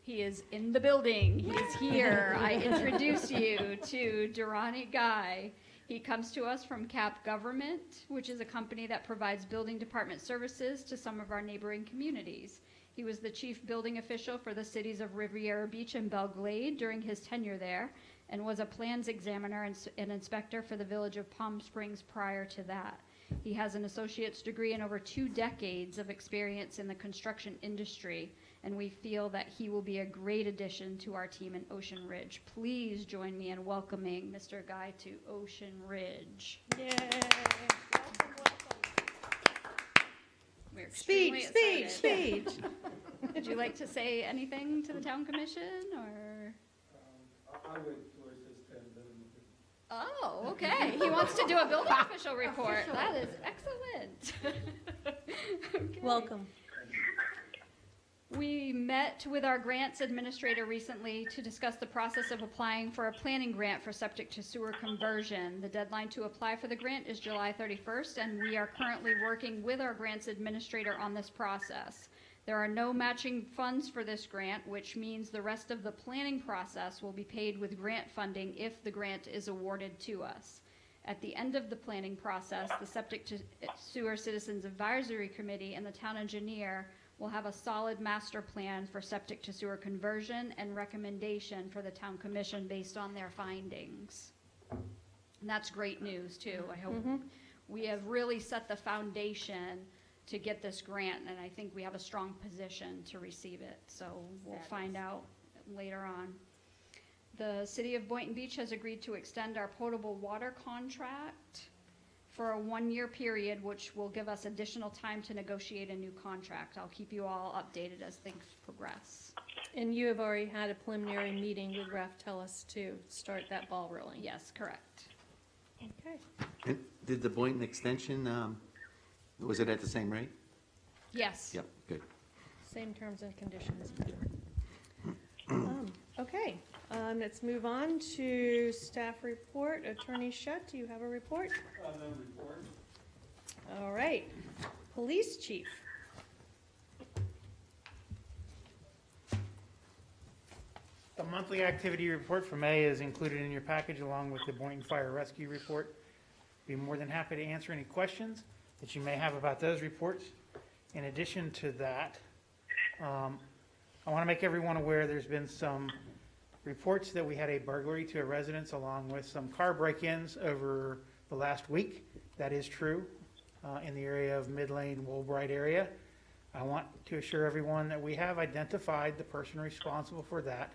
[SPEAKER 6] He is in the building. He is here. I introduce you to Durrani Guy. He comes to us from CAP Government, which is a company that provides building department services to some of our neighboring communities. He was the chief building official for the cities of Riviera Beach and Belle Glade during his tenure there, and was a plans examiner and inspector for the village of Palm Springs prior to that. He has an associate's degree and over 2 decades of experience in the construction industry, and we feel that he will be a great addition to our team in Ocean Ridge. Please join me in welcoming Mr. Guy to Ocean Ridge.
[SPEAKER 2] Yay!
[SPEAKER 6] We're extremely excited.
[SPEAKER 2] Speech.
[SPEAKER 6] Would you like to say anything to the town commission, or?
[SPEAKER 8] I would towards this 10 building.
[SPEAKER 6] Oh, okay. He wants to do a building official report. That is excellent. Okay.
[SPEAKER 2] Welcome.
[SPEAKER 6] We met with our grants administrator recently to discuss the process of applying for a planning grant for septic to sewer conversion. The deadline to apply for the grant is July 31st, and we are currently working with our grants administrator on this process. There are no matching funds for this grant, which means the rest of the planning process will be paid with grant funding if the grant is awarded to us. At the end of the planning process, the Septic to Sewer Citizens Advisory Committee and the town engineer will have a solid master plan for septic to sewer conversion and recommendation for the town commission based on their findings. And that's great news too. I hope we have really set the foundation to get this grant, and I think we have a strong position to receive it. So we'll find out later on. The city of Boynton Beach has agreed to extend our potable water contract for a 1-year period, which will give us additional time to negotiate a new contract. I'll keep you all updated as things progress.
[SPEAKER 2] And you have already had a preliminary meeting with Raf Telus to start that ball rolling.
[SPEAKER 6] Yes, correct.
[SPEAKER 2] Okay.
[SPEAKER 4] And did the Boynton extension, was it at the same rate?
[SPEAKER 6] Yes.
[SPEAKER 4] Yep, good.
[SPEAKER 2] Same terms and conditions. Okay, let's move on to staff report. Attorney Shutt, do you have a report?
[SPEAKER 8] No report.
[SPEAKER 2] All right. Police chief.
[SPEAKER 7] The monthly activity report for May is included in your package along with the Boynton Fire Rescue Report. Be more than happy to answer any questions that you may have about those reports. In addition to that, I want to make everyone aware there's been some reports that we had a burglary to a residence along with some car break-ins over the last week. That is true in the area of Mid-Lane, Woolbright area. I want to assure everyone that we have identified the person responsible for that.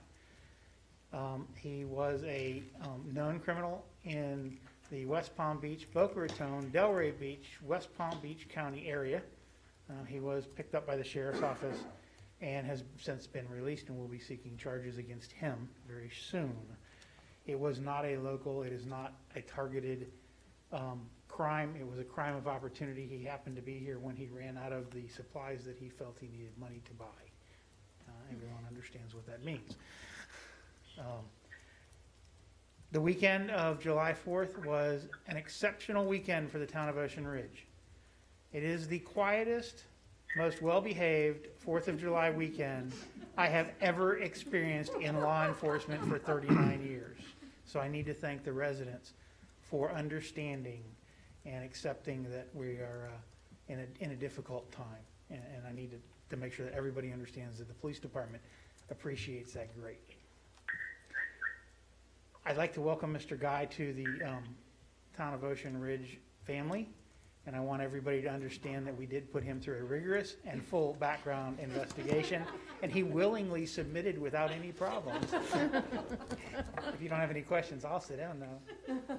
[SPEAKER 7] He was a known criminal in the West Palm Beach, Boca Raton, Delray Beach, West Palm Beach County area. He was picked up by the sheriff's office and has since been released, and will be seeking charges against him very soon. It was not a local, it is not a targeted crime. It was a crime of opportunity. He happened to be here when he ran out of the supplies that he felt he needed money to buy. Everyone understands what that means. The weekend of July 4th was an exceptional weekend for the town of Ocean Ridge. It is the quietest, most well-behaved 4th of July weekend I have ever experienced in law enforcement for 39 years. So I need to thank the residents for understanding and accepting that we are in a difficult time. And I need to make sure that everybody understands that the police department appreciates that greatly. I'd like to welcome Mr. Guy to the Town of Ocean Ridge family, and I want everybody to understand that we did put him through a rigorous and full background investigation, and he willingly submitted without any problems. If you don't have any questions, I'll sit down now.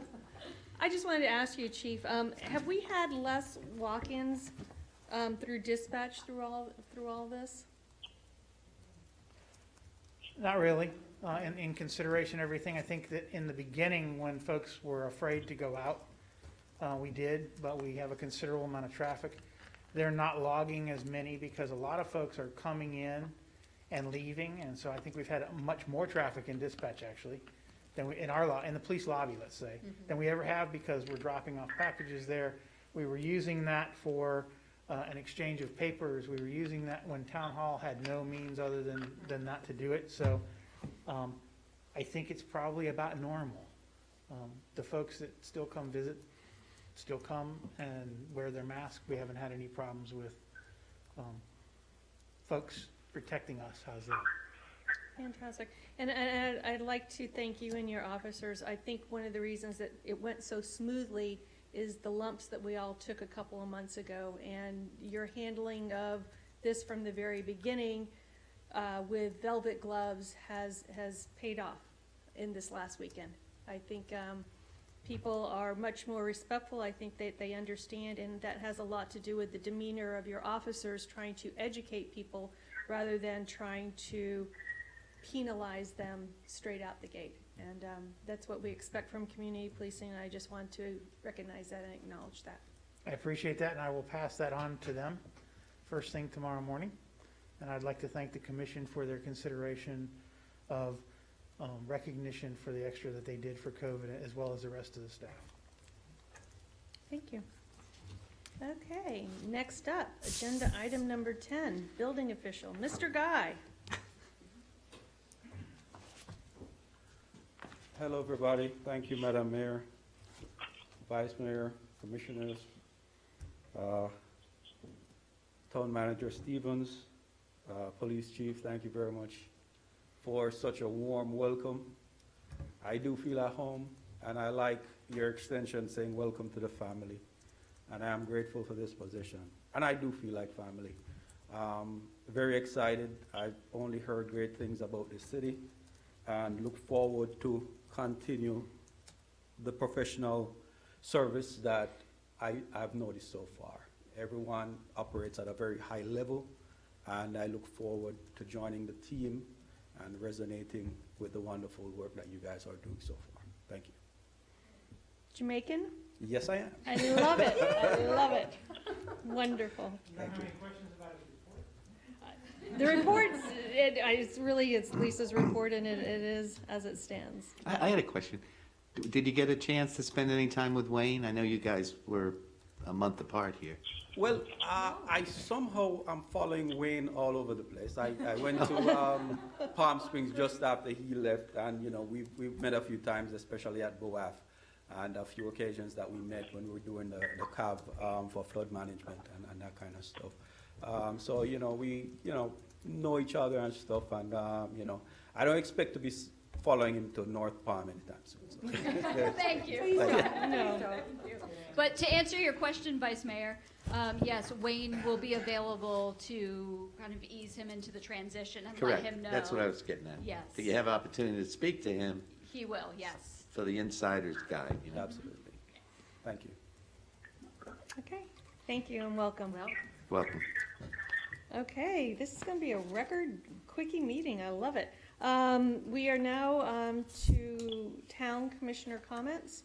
[SPEAKER 2] I just wanted to ask you, Chief, have we had less walk-ins through dispatch through all this?
[SPEAKER 7] Not really. In consideration of everything, I think that in the beginning, when folks were afraid to go out, we did, but we have a considerable amount of traffic. They're not logging as many because a lot of folks are coming in and leaving, and so I think we've had much more traffic in dispatch actually than we, in the police lobby, let's say, than we ever have, because we're dropping off packages there. We were using that for an exchange of papers. We were using that when town hall had no means other than that to do it. So I think it's probably about normal. The folks that still come visit still come and wear their mask. We haven't had any problems with folks protecting us. How's that?
[SPEAKER 2] Fantastic. And I'd like to thank you and your officers. I think one of the reasons that it went so smoothly is the lumps that we all took a couple of months ago, and your handling of this from the very beginning with velvet gloves has paid off in this last weekend. I think people are much more respectful. I think that they understand, and that has a lot to do with the demeanor of your officers trying to educate people rather than trying to penalize them straight out the gate. And that's what we expect from community policing, and I just want to recognize that and acknowledge that.
[SPEAKER 7] I appreciate that, and I will pass that on to them first thing tomorrow morning. And I'd like to thank the commission for their consideration of recognition for the extra that they did for COVID, as well as the rest of the staff.
[SPEAKER 2] Thank you. Okay, next up, agenda item number 10, building official, Mr. Guy.
[SPEAKER 10] Hello, everybody. Thank you, Madam Mayor, Vice Mayor, Commissioners, Town Manager Stevens, Police Chief. Thank you very much for such a warm welcome. I do feel at home, and I like your extension saying welcome to the family. And I am grateful for this position. And I do feel like family. Very excited. I've only heard great things about this city, and look forward to continue the professional service that I've noticed so far. Everyone operates at a very high level, and I look forward to joining the team and resonating with the wonderful work that you guys are doing so far. Thank you.
[SPEAKER 2] Jamaican?
[SPEAKER 10] Yes, I am.
[SPEAKER 2] I love it. I love it. Wonderful.
[SPEAKER 7] You don't have any questions about his report?
[SPEAKER 2] The report's, it's Lisa's report, and it is as it stands.
[SPEAKER 4] I had a question. Did you get a chance to spend any time with Wayne? I know you guys were a month apart here.
[SPEAKER 10] Well, I somehow am following Wayne all over the place. I went to Palm Springs just after he left, and we've met a few times, especially at BOAF. and a few occasions that we met when we were doing the CAV for flood management and that kind of stuff. So, you know, we, know each other and stuff, and, I don't expect to be following him to North Palm anytime soon. So.
[SPEAKER 6] Thank you.
[SPEAKER 2] No.
[SPEAKER 6] But to answer your question, Vice Mayor, yes, Wayne will be available to kind of ease him into the transition and let
[SPEAKER 4] Correct.
[SPEAKER 6] him know.
[SPEAKER 4] That's what I was getting at.
[SPEAKER 6] Yes.
[SPEAKER 4] Do you have opportunity to speak to him
[SPEAKER 6] He will, yes.
[SPEAKER 4] for the insider's guide, you know?
[SPEAKER 10] Absolutely. Thank you.
[SPEAKER 2] Okay, thank you and welcome.
[SPEAKER 4] Welcome.
[SPEAKER 2] Okay, this is going to be a record quickie meeting. I love it. We are now to town commissioner comments.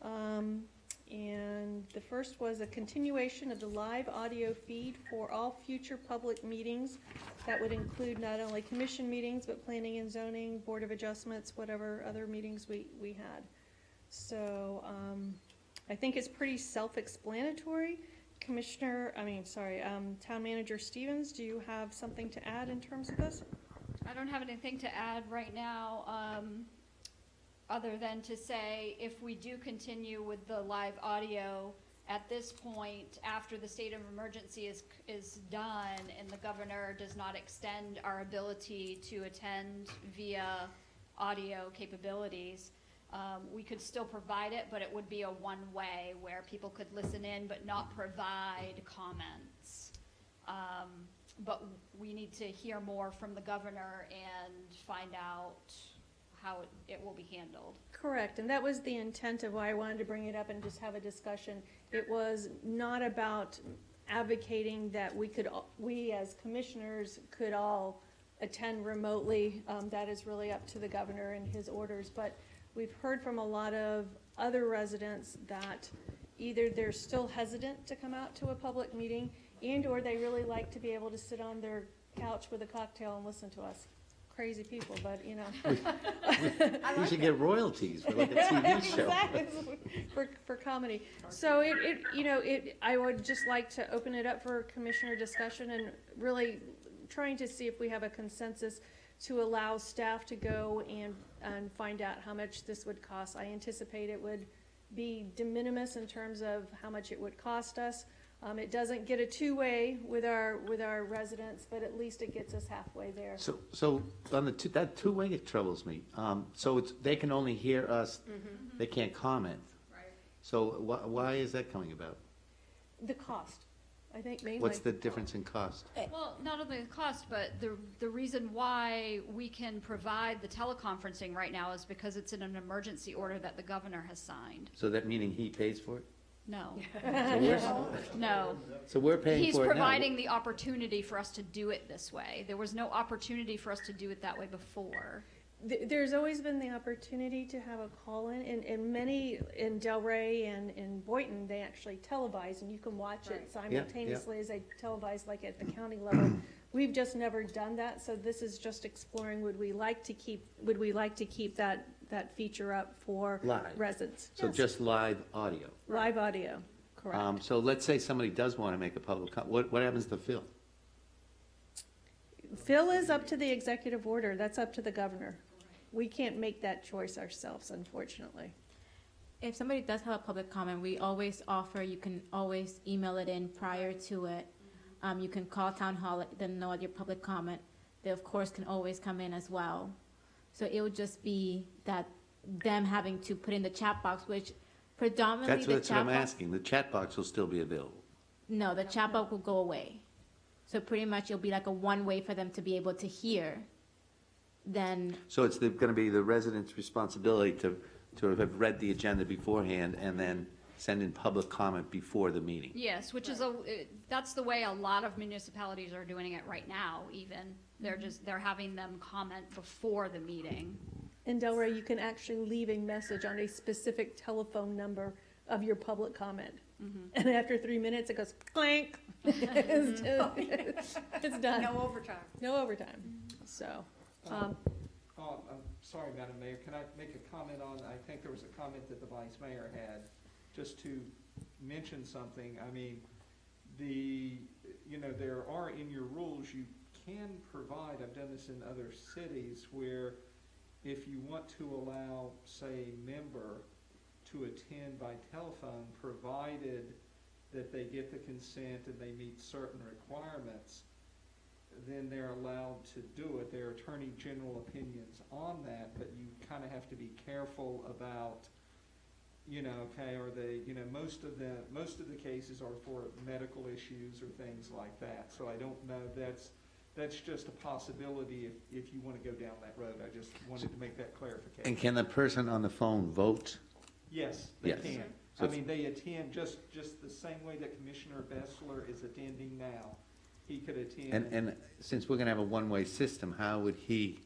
[SPEAKER 2] And the first was a continuation of the live audio feed for all future public meetings. That would include not only commission meetings, but planning and zoning, board of adjustments, whatever other meetings we had. So I think it's pretty self-explanatory. Town Manager Stevens, do you have something to add in terms of this?
[SPEAKER 6] I don't have anything to add right now, other than to say if we do continue with the live audio at this point, after the state of emergency is done and the governor does not extend our ability to attend via audio capabilities, we could still provide it, but it would be a one-way where people could listen in but not provide comments. But we need to hear more from the governor and find out how it will be handled.
[SPEAKER 2] Correct, and that was the intent of why I wanted to bring it up and just have a discussion. It was not about advocating that we as commissioners could all attend remotely. That is really up to the governor and his orders, but we've heard from a lot of other residents that either they're still hesitant to come out to a public meeting and/or they really like to be able to sit on their couch with a cocktail and listen to us. Crazy people, but
[SPEAKER 4] We should get royalties for like a TV show.
[SPEAKER 2] Exactly, for comedy. So I would just like to open it up for commissioner discussion and really trying to see if we have a consensus to allow staff to go and find out how much this would cost. I anticipate it would be de minimis in terms of how much it would cost us. It doesn't get a two-way with our residents, but at least it gets us halfway there.
[SPEAKER 4] So on that two-way, it troubles me. So they can only hear us, they can't comment.
[SPEAKER 6] Right.
[SPEAKER 4] So why is that coming about?
[SPEAKER 2] The cost, I think mainly.
[SPEAKER 4] What's the difference in cost?
[SPEAKER 6] Well, not only the cost, but the reason why we can provide the teleconferencing right now is because it's in an emergency order that the governor has signed.
[SPEAKER 4] So that meaning he pays for it?
[SPEAKER 6] No,
[SPEAKER 4] No.
[SPEAKER 6] no.
[SPEAKER 4] So we're paying
[SPEAKER 6] He's
[SPEAKER 4] for it now.
[SPEAKER 6] providing the opportunity for us to do it this way. There was no opportunity for us to do it that way before.
[SPEAKER 2] There's always been the opportunity to have a call-in, and many in Delray and in Boynton, they actually televise, and you can watch it simultaneously as they televise, like at the county level. We've just never done that, so this is just exploring, would we like to keep that feature up for
[SPEAKER 4] Live.
[SPEAKER 2] residents?
[SPEAKER 4] So
[SPEAKER 2] Yes.
[SPEAKER 4] just live audio.
[SPEAKER 2] Live audio, correct.
[SPEAKER 4] So let's say somebody does want to make a public what happens to Phil?
[SPEAKER 2] Phil is up to the executive order, that's up to the governor. We can't make that choice ourselves, unfortunately.
[SPEAKER 1] If somebody does have a public comment, we always offer, you can always email it in prior to it. You can call town hall, let them know your public comment. They, of course, can always come in as well. So it would just be that them having to put in the chat box, which predominantly
[SPEAKER 4] That's
[SPEAKER 1] the
[SPEAKER 4] what
[SPEAKER 1] chat
[SPEAKER 4] I'm
[SPEAKER 1] box.
[SPEAKER 4] asking. The chat box will still be available.
[SPEAKER 1] No, the chat box will go away. So pretty much it'll be like a one-way for them to be able to hear. Then,
[SPEAKER 4] So it's going to be the residents' responsibility to have read the agenda beforehand and then send in public comment before the meeting.
[SPEAKER 6] Yes, which is that's the way a lot of municipalities are doing it right now even. They're having them comment before the meeting.
[SPEAKER 2] In Delray, you can actually leave a message on a specific telephone number of your public comment. And after 3 minutes, it goes clank. It's done.
[SPEAKER 3] No overtime.
[SPEAKER 2] No overtime. So,
[SPEAKER 8] I'm sorry, Madam Mayor, can I make a comment on, I think there was a comment that the Vice Mayor had, just to mention something. I mean, there are in your rules, you can provide, I've done this in other cities, where if you want to allow, say, a member to attend by telephone, provided that they get the consent and they meet certain requirements, then they're allowed to do it. There are Attorney General opinions on that, but you kind of have to be careful about, okay, are they, most of the cases are for medical issues or things like that. So I don't know, that's just a possibility if you want to go down that road. I just wanted to make that clarification.
[SPEAKER 4] And can the person on the phone vote?
[SPEAKER 8] Yes, they
[SPEAKER 4] Yes.
[SPEAKER 8] can.
[SPEAKER 4] So
[SPEAKER 8] I
[SPEAKER 4] if-
[SPEAKER 8] mean, they attend just the same way that Commissioner Bessler is attending now. He could attend.
[SPEAKER 4] And since we're gonna have a one-way system, how would he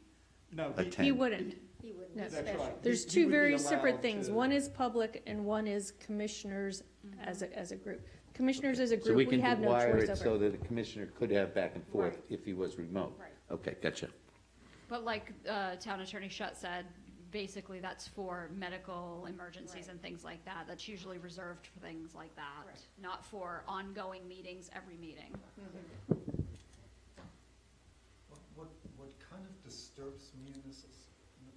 [SPEAKER 2] He
[SPEAKER 8] No,
[SPEAKER 4] attend?
[SPEAKER 2] wouldn't.
[SPEAKER 3] He wouldn't
[SPEAKER 2] No.
[SPEAKER 3] be
[SPEAKER 8] That's
[SPEAKER 3] special.
[SPEAKER 8] right.
[SPEAKER 2] There's
[SPEAKER 8] He
[SPEAKER 2] two
[SPEAKER 8] would be
[SPEAKER 2] very separate
[SPEAKER 8] allowed
[SPEAKER 2] things.
[SPEAKER 8] to-
[SPEAKER 2] One is public and one is commissioners as a group. Commissioners as a
[SPEAKER 4] So we
[SPEAKER 2] group, we
[SPEAKER 4] can
[SPEAKER 2] have no
[SPEAKER 4] wire
[SPEAKER 2] choice
[SPEAKER 4] it
[SPEAKER 2] over.
[SPEAKER 4] so that the commissioner could have back and forth
[SPEAKER 3] Right.
[SPEAKER 4] if he was remote?
[SPEAKER 3] Right.
[SPEAKER 4] Okay, gotcha.
[SPEAKER 6] But like Town Attorney Shutt said, basically that's for medical emergencies
[SPEAKER 3] Right.
[SPEAKER 6] and things like that. That's usually reserved for things like that,
[SPEAKER 3] Right.
[SPEAKER 6] not for ongoing meetings, every meeting.
[SPEAKER 9] What kind of disturbs me in this is,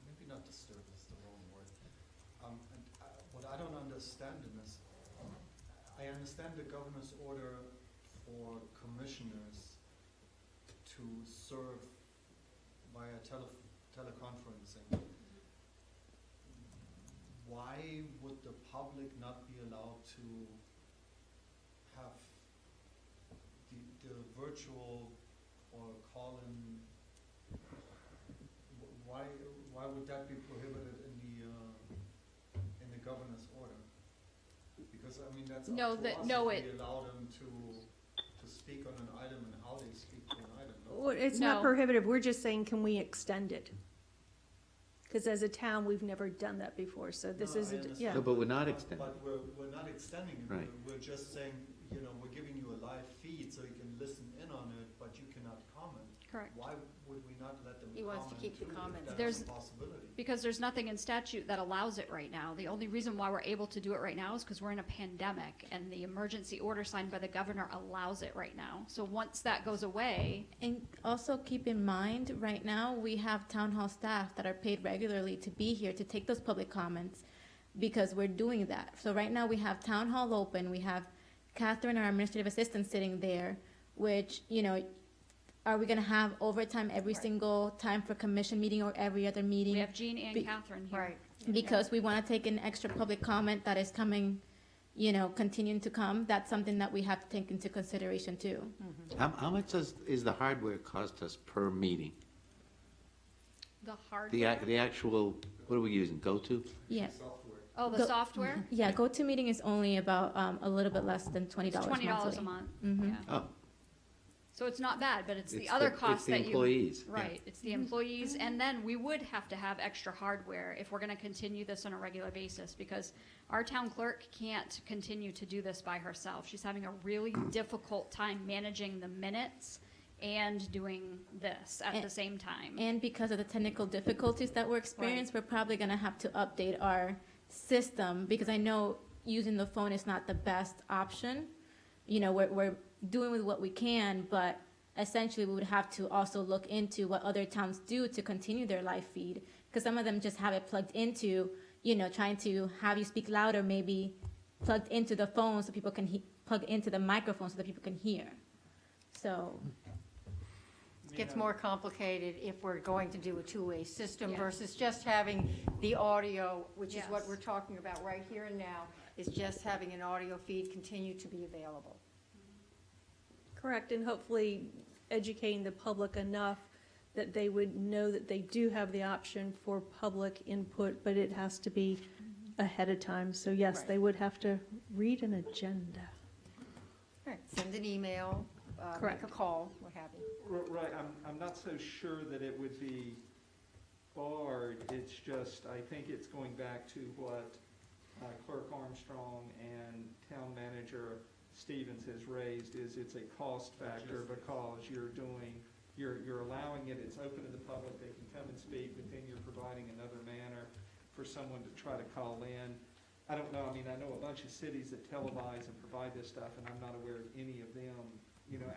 [SPEAKER 9] maybe not disturb is the wrong word. What I don't understand in this, I understand the governor's order for commissioners to serve via teleconferencing. Why would the public not be allowed to have the virtual or call-in? Why would that be prohibited in the governor's order? Because, I mean, that's up
[SPEAKER 6] No,
[SPEAKER 9] to
[SPEAKER 6] that-
[SPEAKER 9] us
[SPEAKER 6] no,
[SPEAKER 9] if
[SPEAKER 6] it-
[SPEAKER 9] we allow them to speak on an item and how they speak to an item. No?
[SPEAKER 2] Well, it's not
[SPEAKER 6] No.
[SPEAKER 2] prohibitive, we're just saying, can we extend it? Because as a town, we've never done that before, so this
[SPEAKER 9] No,
[SPEAKER 2] is,
[SPEAKER 9] I
[SPEAKER 2] a
[SPEAKER 9] understand.
[SPEAKER 2] yeah.
[SPEAKER 4] No, but we're not extending.
[SPEAKER 9] But we're not extending it.
[SPEAKER 4] Right.
[SPEAKER 9] We're just saying, we're giving you a live feed so you can listen in on it, but you cannot comment.
[SPEAKER 6] Correct.
[SPEAKER 9] Why would we not let them comment?
[SPEAKER 3] He wants to keep the
[SPEAKER 9] too, if
[SPEAKER 3] comments.
[SPEAKER 9] that's
[SPEAKER 6] There's-
[SPEAKER 9] a possibility?
[SPEAKER 6] Because there's nothing in statute that allows it right now. The only reason why we're able to do it right now is because we're in a pandemic, and the emergency order signed by the governor allows it right now. So once that goes away,
[SPEAKER 1] And also keep in mind, right now, we have town hall staff that are paid regularly to be here to take those public comments because we're doing that. So right now, we have town hall open, we have Catherine, our administrative assistant, sitting there, which, are we gonna have overtime every
[SPEAKER 3] Right.
[SPEAKER 1] single time for commission meeting or every other meeting?
[SPEAKER 6] we have Jean and
[SPEAKER 1] Be-
[SPEAKER 6] Catherine here.
[SPEAKER 3] Right.
[SPEAKER 1] Because we wanna take an extra public comment that is coming, continuing to come. That's something that we have to take into consideration too.
[SPEAKER 4] How much is the hardware cost us per meeting?
[SPEAKER 6] The
[SPEAKER 4] The
[SPEAKER 6] hardware,
[SPEAKER 4] the actual, what are we using, GoTo?
[SPEAKER 1] Yeah.
[SPEAKER 6] oh, the
[SPEAKER 1] Go-
[SPEAKER 6] software,
[SPEAKER 1] Yeah, GoToMeeting is only about a little bit less than $20
[SPEAKER 6] it's
[SPEAKER 1] monthly.
[SPEAKER 6] $20 a month,
[SPEAKER 1] Mhm.
[SPEAKER 6] yeah.
[SPEAKER 4] Oh.
[SPEAKER 6] So it's not bad, but it's the
[SPEAKER 4] It's
[SPEAKER 6] other
[SPEAKER 4] the-
[SPEAKER 6] costs
[SPEAKER 4] it's the
[SPEAKER 6] that you.
[SPEAKER 4] employees, yeah.
[SPEAKER 6] Right, it's the employees, and then we would have to have extra hardware if we're gonna continue this on a regular basis, because our town clerk can't continue to do this by herself. She's having a really difficult time managing the minutes and doing this at the
[SPEAKER 1] And-
[SPEAKER 6] same time.
[SPEAKER 1] And because of the technical difficulties that we're experiencing, we're probably gonna have to update our system, because I know using the phone is not the best option. We're doing with what we can, but essentially we would have to also look into what other towns do to continue their live feed. Because some of them just have it plugged into, trying to have you speak louder, maybe plugged into the phone so people can plug into the microphone so that people can hear. So,
[SPEAKER 3] Gets more complicated if we're going to do a two-way system
[SPEAKER 6] Yes.
[SPEAKER 3] versus just having the audio, which is what
[SPEAKER 6] Yes.
[SPEAKER 3] we're talking about right here and now, is just having an audio feed continue to be available.
[SPEAKER 2] Correct, and hopefully educating the public enough that they would know that they do have the option for public input, but it has to be ahead of time. So yes,
[SPEAKER 3] Right.
[SPEAKER 2] they would have to read an agenda.
[SPEAKER 3] Right, send an email, make
[SPEAKER 2] Correct.
[SPEAKER 3] a call, what have you.
[SPEAKER 8] Right, I'm not so sure that it would be barred. It's just, I think it's going back to what Clerk Armstrong and Town Manager Stevens has raised, is it's a cost factor because you're allowing it, it's open to the public, they can come and speak, but then you're providing another manner for someone to try to call in. I don't know, I know a bunch of cities that televise and provide this stuff, and I'm not aware of any of them,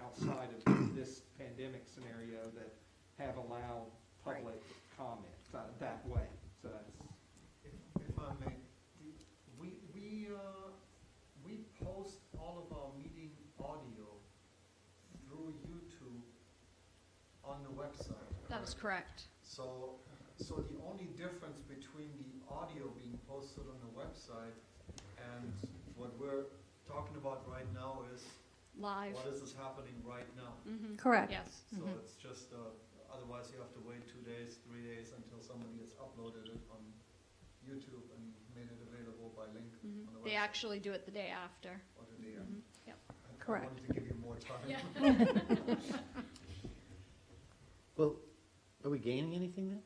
[SPEAKER 8] outside of this pandemic scenario that have allowed public comment that way. So that's,
[SPEAKER 9] If I may, we website.
[SPEAKER 6] That is correct.
[SPEAKER 9] So the only difference between the audio being posted on the website and what we're talking about right now is
[SPEAKER 6] Live.
[SPEAKER 9] what is happening right now.
[SPEAKER 6] Mhm.
[SPEAKER 2] Correct.
[SPEAKER 6] Yes.
[SPEAKER 9] So it's just, otherwise you have to wait 2 days, 3 days until somebody has uploaded it on YouTube and made it available by link on the website.
[SPEAKER 6] They actually do it the day after.
[SPEAKER 9] Or the day.
[SPEAKER 6] Yep.
[SPEAKER 9] I
[SPEAKER 2] Correct.
[SPEAKER 9] wanted to give you more time.
[SPEAKER 4] Well, are we gaining anything then?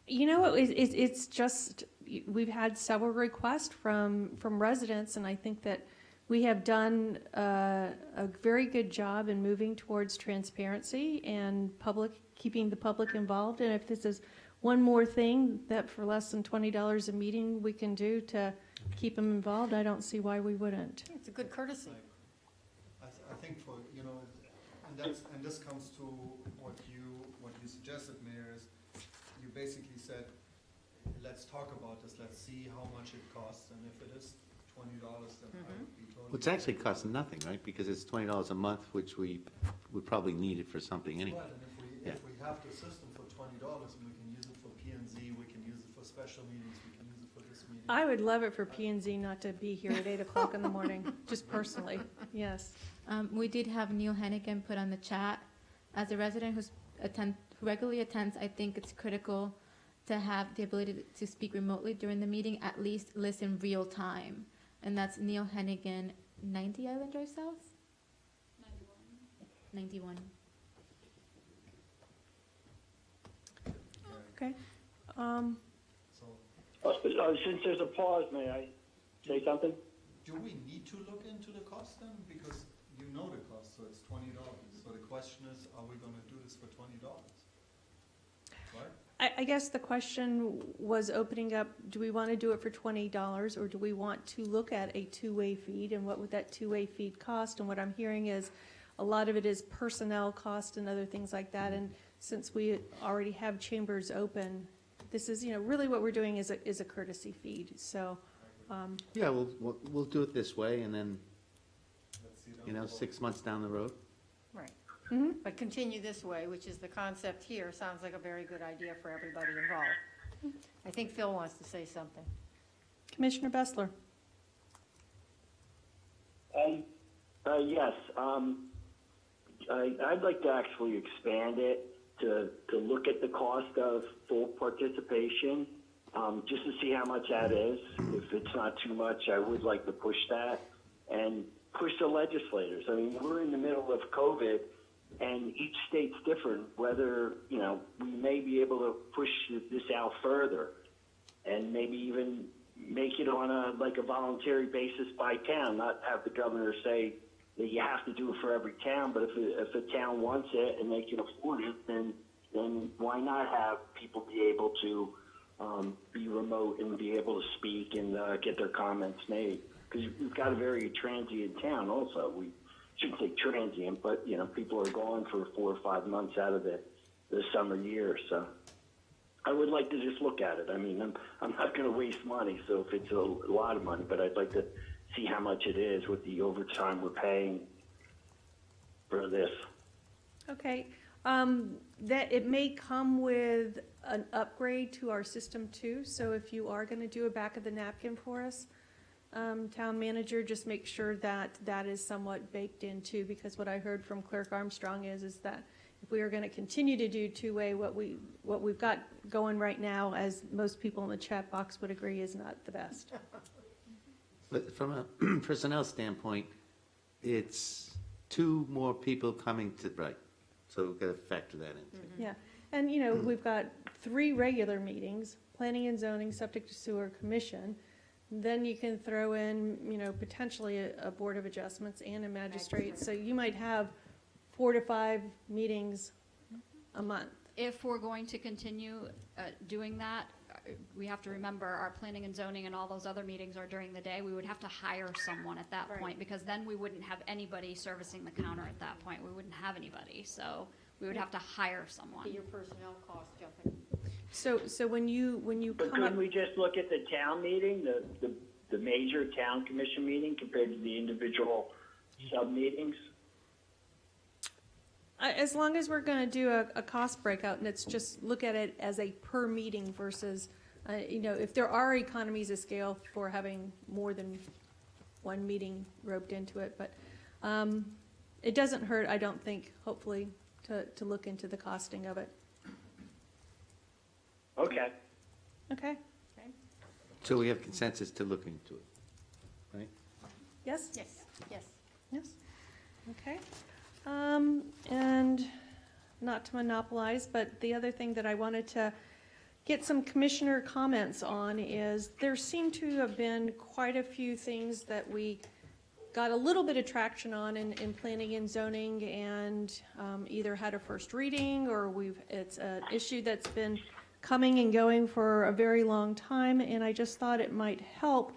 [SPEAKER 2] You know, it's just, we've had several requests from residents, and I think that we have done a very good job in moving towards transparency and keeping the public involved. And if this is one more thing that for less than $20 a meeting we can do to keep them involved, I don't see why we wouldn't.
[SPEAKER 3] It's a good courtesy.
[SPEAKER 9] I think for, and this comes to what you suggested, Mayor, is you basically said, let's talk about this, let's see how much it costs, and if it is $20, then I would be totally.
[SPEAKER 4] Well, it's actually costs nothing, right? Because it's $20 a month, which we would probably need it for something anyway.
[SPEAKER 9] Right, and if we have the system for $20, and we can use it for P and Z, we can use it for special meetings, we can use it for this meeting.
[SPEAKER 2] I would love it for P and Z not to be here at 8 o'clock in the morning, just personally, yes.
[SPEAKER 1] We did have Neil Hennigan put on the chat. As a resident who regularly attends, I think it's critical to have the ability to speak remotely during the meeting, at least listen real time. And that's Neil Hennigan, 90 Island Drive South? 91.
[SPEAKER 2] Okay.
[SPEAKER 9] So,
[SPEAKER 5] Since there's a pause, may I say something?
[SPEAKER 9] do we need to look into the cost then? Because you know the cost, so it's $20. So the question is, are we gonna do this for $20? Right?
[SPEAKER 2] I guess the question was opening up, do we want to do it for $20, or do we want to look at a two-way feed, and what would that two-way feed cost? And what I'm hearing is a lot of it is personnel cost and other things like that, and since we already have chambers open, this is, really what we're doing is a courtesy feed, so,
[SPEAKER 4] Yeah, we'll do it this way, and then,
[SPEAKER 9] Let's see down the road.
[SPEAKER 4] 6 months down the road.
[SPEAKER 3] Right.
[SPEAKER 2] mhm.
[SPEAKER 3] But continue this way, which is the concept here, sounds like a very good idea for everybody involved. I think Phil wants to say something.
[SPEAKER 2] Commissioner Bessler.
[SPEAKER 5] Yes, I'd like to actually expand it to look at the cost of full participation, just to see how much that is. If it's not too much, I would like to push that and push the legislators. I mean, we're in the middle of COVID, and each state's different, whether, we may be able to push this out further and maybe even make it on a voluntary basis by town, not have the governor say that you have to do it for every town, but if a town wants it and they can afford it, then why not have people be able to be remote and be able to speak and get their comments made? Because we've got a very transient town also. We shouldn't say transient, but, people are gone for 4 or 5 months out of the summer year. So I would like to just look at it. I mean, I'm not going to waste money, so if it's a lot of money, but I'd like to see how much it is with the overtime we're paying for this.
[SPEAKER 2] Okay, that it may come with an upgrade to our system too, so if you are gonna do a back of the napkin for us, town manager, just make sure that that is somewhat baked in too, because what I heard from Clerk Armstrong is that if we are gonna continue to do two-way, what we've got going right now, as most people in the chat box would agree, is not the best.
[SPEAKER 4] But from a personnel standpoint, it's 2 more people coming to, right, so we've got to factor that in.
[SPEAKER 2] Yeah, and we've got 3 regular meetings, planning and zoning, septic to sewer commission. Then you can throw in, potentially a board of adjustments and a magistrate. So you might have 4 to 5 meetings a month.
[SPEAKER 6] If we're going to continue doing that, we have to remember our planning and zoning and all those other meetings are during the day. We would have to hire someone at that
[SPEAKER 3] Right.
[SPEAKER 6] point, because then we wouldn't have anybody servicing the counter at that point. We wouldn't have anybody, so we would have to hire someone.
[SPEAKER 3] Your personnel cost jumping.
[SPEAKER 2] So when you
[SPEAKER 5] But
[SPEAKER 2] come up,
[SPEAKER 5] couldn't we just look at the town meeting, the major town commission meeting compared to the individual sub-meetings?
[SPEAKER 2] As long as we're gonna do a cost breakout, and it's just look at it as a per meeting versus, you know, if there are economies of scale for having more than one meeting roped into it, but it doesn't hurt, I don't think, hopefully, to look into the costing of it.
[SPEAKER 5] Okay.
[SPEAKER 2] Okay,
[SPEAKER 4] So we have consensus to look into it, right?
[SPEAKER 2] yes?
[SPEAKER 3] Yes, yes.
[SPEAKER 2] Yes, okay. And not to monopolize, but the other thing that I wanted to get some commissioner comments on is there seem to have been quite a few things that we got a little bit of traction on in planning and zoning, and either had a first reading or it's an issue that's been coming and going for a very long time, and I just thought it might help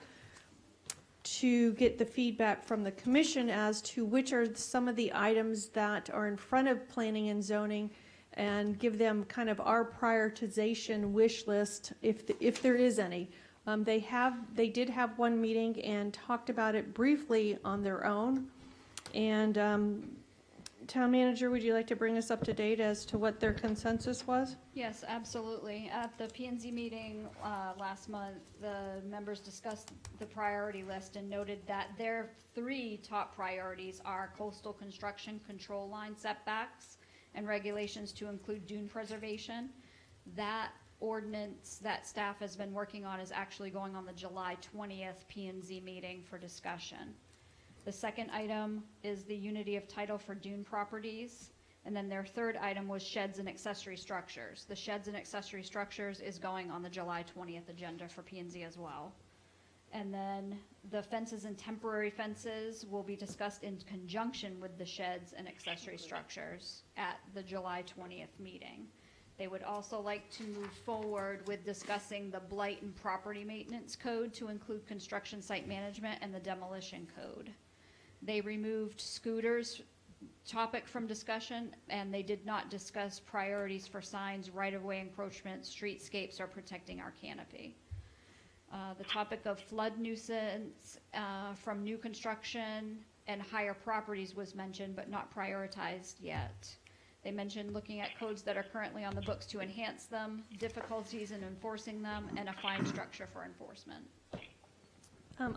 [SPEAKER 2] to get the feedback from the commission as to which are some of the items that are in front of planning and zoning, and give them kind of our prioritization wish list, if there is any. They did have one meeting and talked about it briefly on their own. And Town Manager, would you like to bring us up to date as to what their consensus was?
[SPEAKER 6] Yes, absolutely. At the P&Z meeting last month, the members discussed the priority list and noted that their 3 top priorities are coastal construction control line setbacks and regulations to include dune preservation. That ordinance that staff has been working on is actually going on the July 20th P&Z meeting for discussion. The second item is the unity of title for dune properties. And then their third item was sheds and accessory structures. The sheds and accessory structures is going on the July 20th agenda for P&Z as well. And then the fences and temporary fences will be discussed in conjunction with the sheds and accessory structures at the July 20th meeting. They would also like to move forward with discussing the blight and property maintenance code to include construction site management and the demolition code. They removed scooters topic from discussion, and they did not discuss priorities for signs, right-of-way encroachment, streetscapes, or protecting our canopy. The topic of flood nuisance from new construction and higher properties was mentioned, but not prioritized yet. They mentioned looking at codes that are currently on the books to enhance them, difficulties in enforcing them, and a fine structure for enforcement.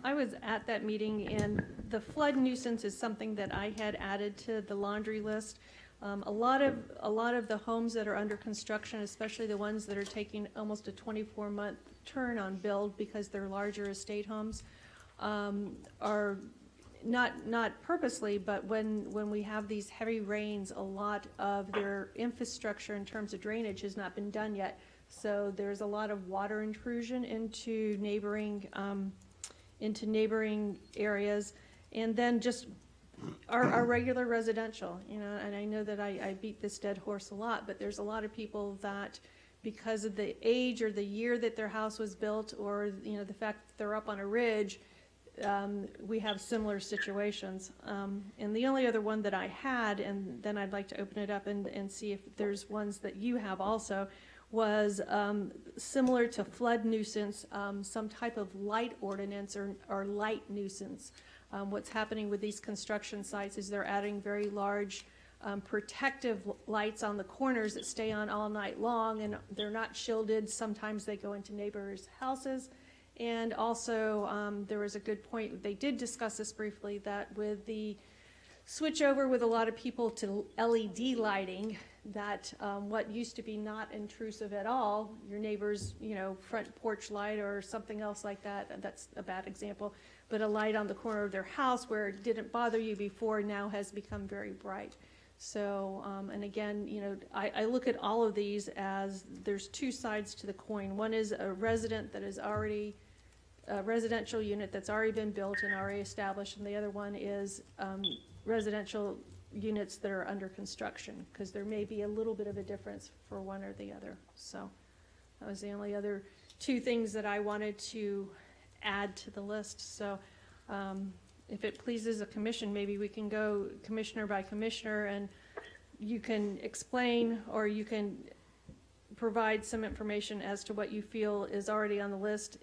[SPEAKER 2] I was at that meeting, and the flood nuisance is something that I had added to the laundry list. A lot of the homes that are under construction, especially the ones that are taking almost a 24-month turn on build because they're larger estate homes, are not purposely, but when we have these heavy rains, a lot of their infrastructure in terms of drainage has not been done yet. So there's a lot of water intrusion into neighboring areas, and then just our regular residential, you know, and I know that I beat this dead horse a lot, but there's a lot of people that, because of the age or the year that their house was built, or, you know, the fact that they're up on a ridge, we have similar situations. And the only other one that I had, and then I'd like to open it up and see if there's ones that you have also, was similar to flood nuisance, some type of light ordinance or light nuisance. What's happening with these construction sites is they're adding very large protective lights on the corners that stay on all night long, and they're not shielded. Sometimes they go into neighbors' houses. And also, there was a good point, they did discuss this briefly, that with the switch over with a lot of people to LED lighting, that what used to be not intrusive at all, your neighbor's, you know, front porch light or something else like that, that's a bad example, but a light on the corner of their house where it didn't bother you before now has become very bright. So, and again, you know, I look at all of these as there's 2 sides to the coin. One is a resident that is already, a residential unit that's already been built and already established, and the other one is residential units that are under construction, because there may be a little bit of a difference for one or the other. So that was the only other 2 things that I wanted to add to the list. So if it pleases the commission, maybe we can go commissioner by commissioner, and you can explain, or you can provide some information as to what you feel is already on the list,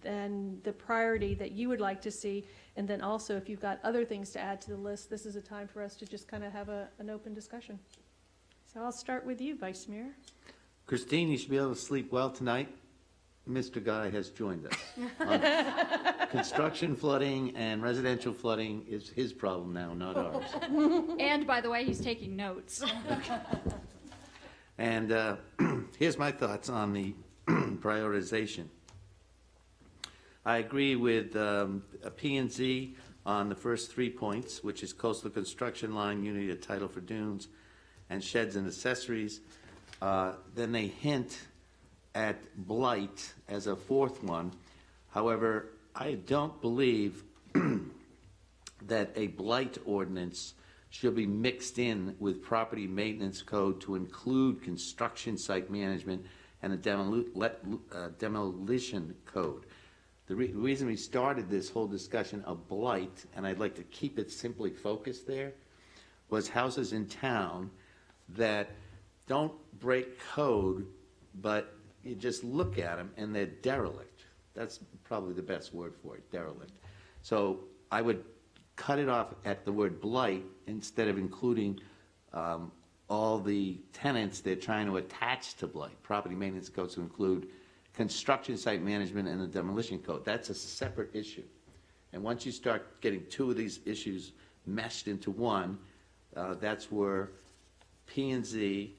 [SPEAKER 2] and the priority that you would like to see, and then also if you've got other things to add to the list, this is a time for us to just kind of have an open discussion. So I'll start with you, Vice Mayor.
[SPEAKER 4] Christine, you should be able to sleep well tonight. Mr. Guy has joined us. Construction flooding and residential flooding is his problem now, not ours.
[SPEAKER 6] And by the way, he's taking notes.
[SPEAKER 4] And here's my thoughts on the prioritization. I agree with P&Z on the first 3 points, which is coastal construction line, unity of title for dunes, and sheds and accessories. Then they hint at blight as a 4th one. However, I don't believe that a blight ordinance should be mixed in with property maintenance code to include construction site management and a demolition code. The reason we started this whole discussion of blight, and I'd like to keep it simply focused there, was houses in town that don't break code, but you just look at them and they're derelict. That's probably the best word for it, derelict. So I would cut it off at the word blight instead of including all the tenants they're trying to attach to blight. Property maintenance codes to include construction site management and the demolition code. That's a separate issue. And once you start getting 2 of these issues meshed into one, that's where P&Z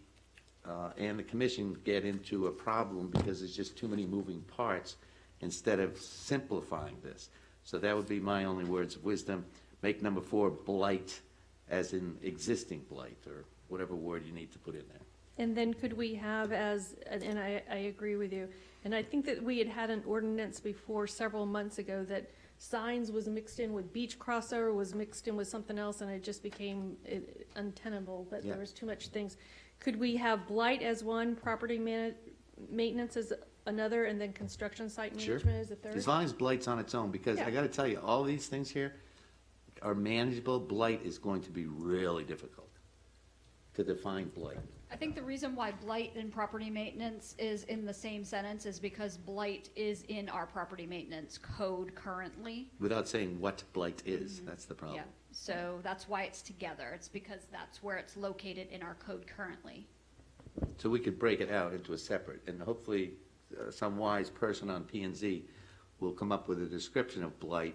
[SPEAKER 4] and the commission get into a problem because there's just too many moving parts instead of simplifying this. So that would be my only words of wisdom. Make number 4 blight as in existing blight, or whatever word you need to put in there.
[SPEAKER 2] And then could we have and I agree with you, and I think that we had an ordinance before several months ago that signs was mixed in with beach crossover, was mixed in with something else, and it just became untenable, but
[SPEAKER 4] Yeah.
[SPEAKER 2] there was too much things. Could we have blight as one, property maintenance as another, and then construction site
[SPEAKER 4] Sure.
[SPEAKER 2] management as a third?
[SPEAKER 4] As long as blight's on its own, because I
[SPEAKER 2] Yeah.
[SPEAKER 4] gotta tell you, all these things here are manageable. Blight is going to be really difficult to define blight.
[SPEAKER 6] I think the reason why blight and property maintenance is in the same sentence is because blight is in our property maintenance code currently.
[SPEAKER 4] Without saying what blight is, that's the problem.
[SPEAKER 6] Yeah, so that's why it's together. It's because that's where it's located in our code currently.
[SPEAKER 4] So we could break it out into a separate, and hopefully some wise person on P&Z will come up with a description of blight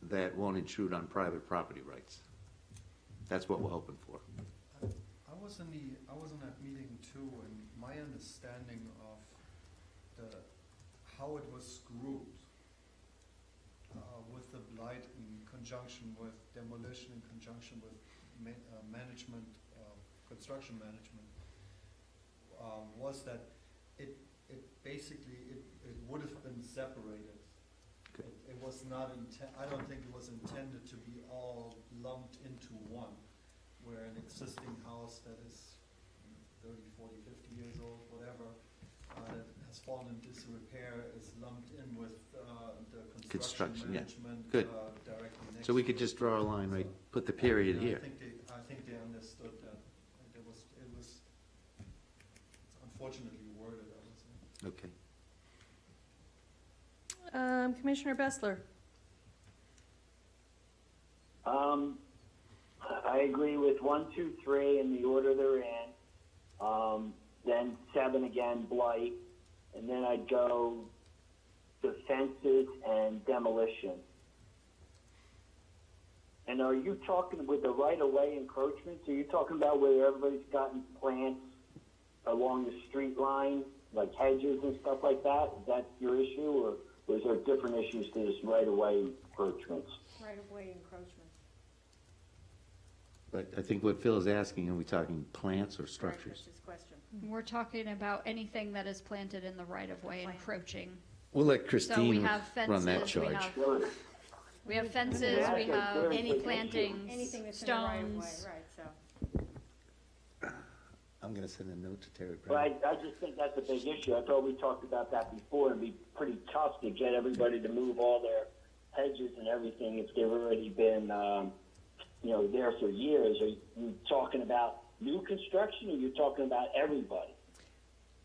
[SPEAKER 4] that won't intrude on private property rights. That's what we're hoping for.
[SPEAKER 9] I was in that meeting too, and my understanding of how it was grouped with the blight in conjunction with demolition, in conjunction with management, construction management, was that it would have been separated.
[SPEAKER 4] Okay.
[SPEAKER 9] It was not I don't think it was intended to be all lumped into one, where an existing house that is 30, 40, 50 years old, whatever, that has fallen into disrepair is lumped in with the construction
[SPEAKER 4] yeah.
[SPEAKER 9] management
[SPEAKER 4] Good.
[SPEAKER 9] directly next
[SPEAKER 4] So we
[SPEAKER 9] to
[SPEAKER 4] could
[SPEAKER 9] it.
[SPEAKER 4] just draw a line, right, put the period
[SPEAKER 9] And
[SPEAKER 4] here.
[SPEAKER 9] I think they understood that. It was it's unfortunately worded, I would say.
[SPEAKER 4] Okay.
[SPEAKER 2] Commissioner Bessler?
[SPEAKER 5] I agree with 1, 2, 3 in the order they're in. Then 7 again, blight, and then I'd go to fences and demolition. And are you talking with the right-of-way encroachments? Are you talking about where everybody's gotten plants along the street line, like hedges and stuff like that? Is that your issue, or is there different issues to this right-of-way encroachments?
[SPEAKER 3] Right-of-way encroachments.
[SPEAKER 4] But I think what Phil is asking, are we talking plants or structures?
[SPEAKER 3] That's his question.
[SPEAKER 6] We're talking about anything that is planted in the right-of-way encroaching.
[SPEAKER 4] We'll let
[SPEAKER 6] So we
[SPEAKER 4] Christine
[SPEAKER 6] have
[SPEAKER 4] run that
[SPEAKER 6] fences, we
[SPEAKER 4] charge.
[SPEAKER 6] have, we have fences, we have
[SPEAKER 5] Any
[SPEAKER 6] plantings,
[SPEAKER 3] Anything that's in the right-of-way,
[SPEAKER 6] stones.
[SPEAKER 3] right, so.
[SPEAKER 4] I'm gonna send a note to Terry
[SPEAKER 5] But
[SPEAKER 4] Brown.
[SPEAKER 5] I just think that's a big issue. I thought we talked about that before. It'd be pretty tough to get everybody to move all their hedges and everything if they've already been, there for years. Are you talking about new construction, or are you talking about everybody?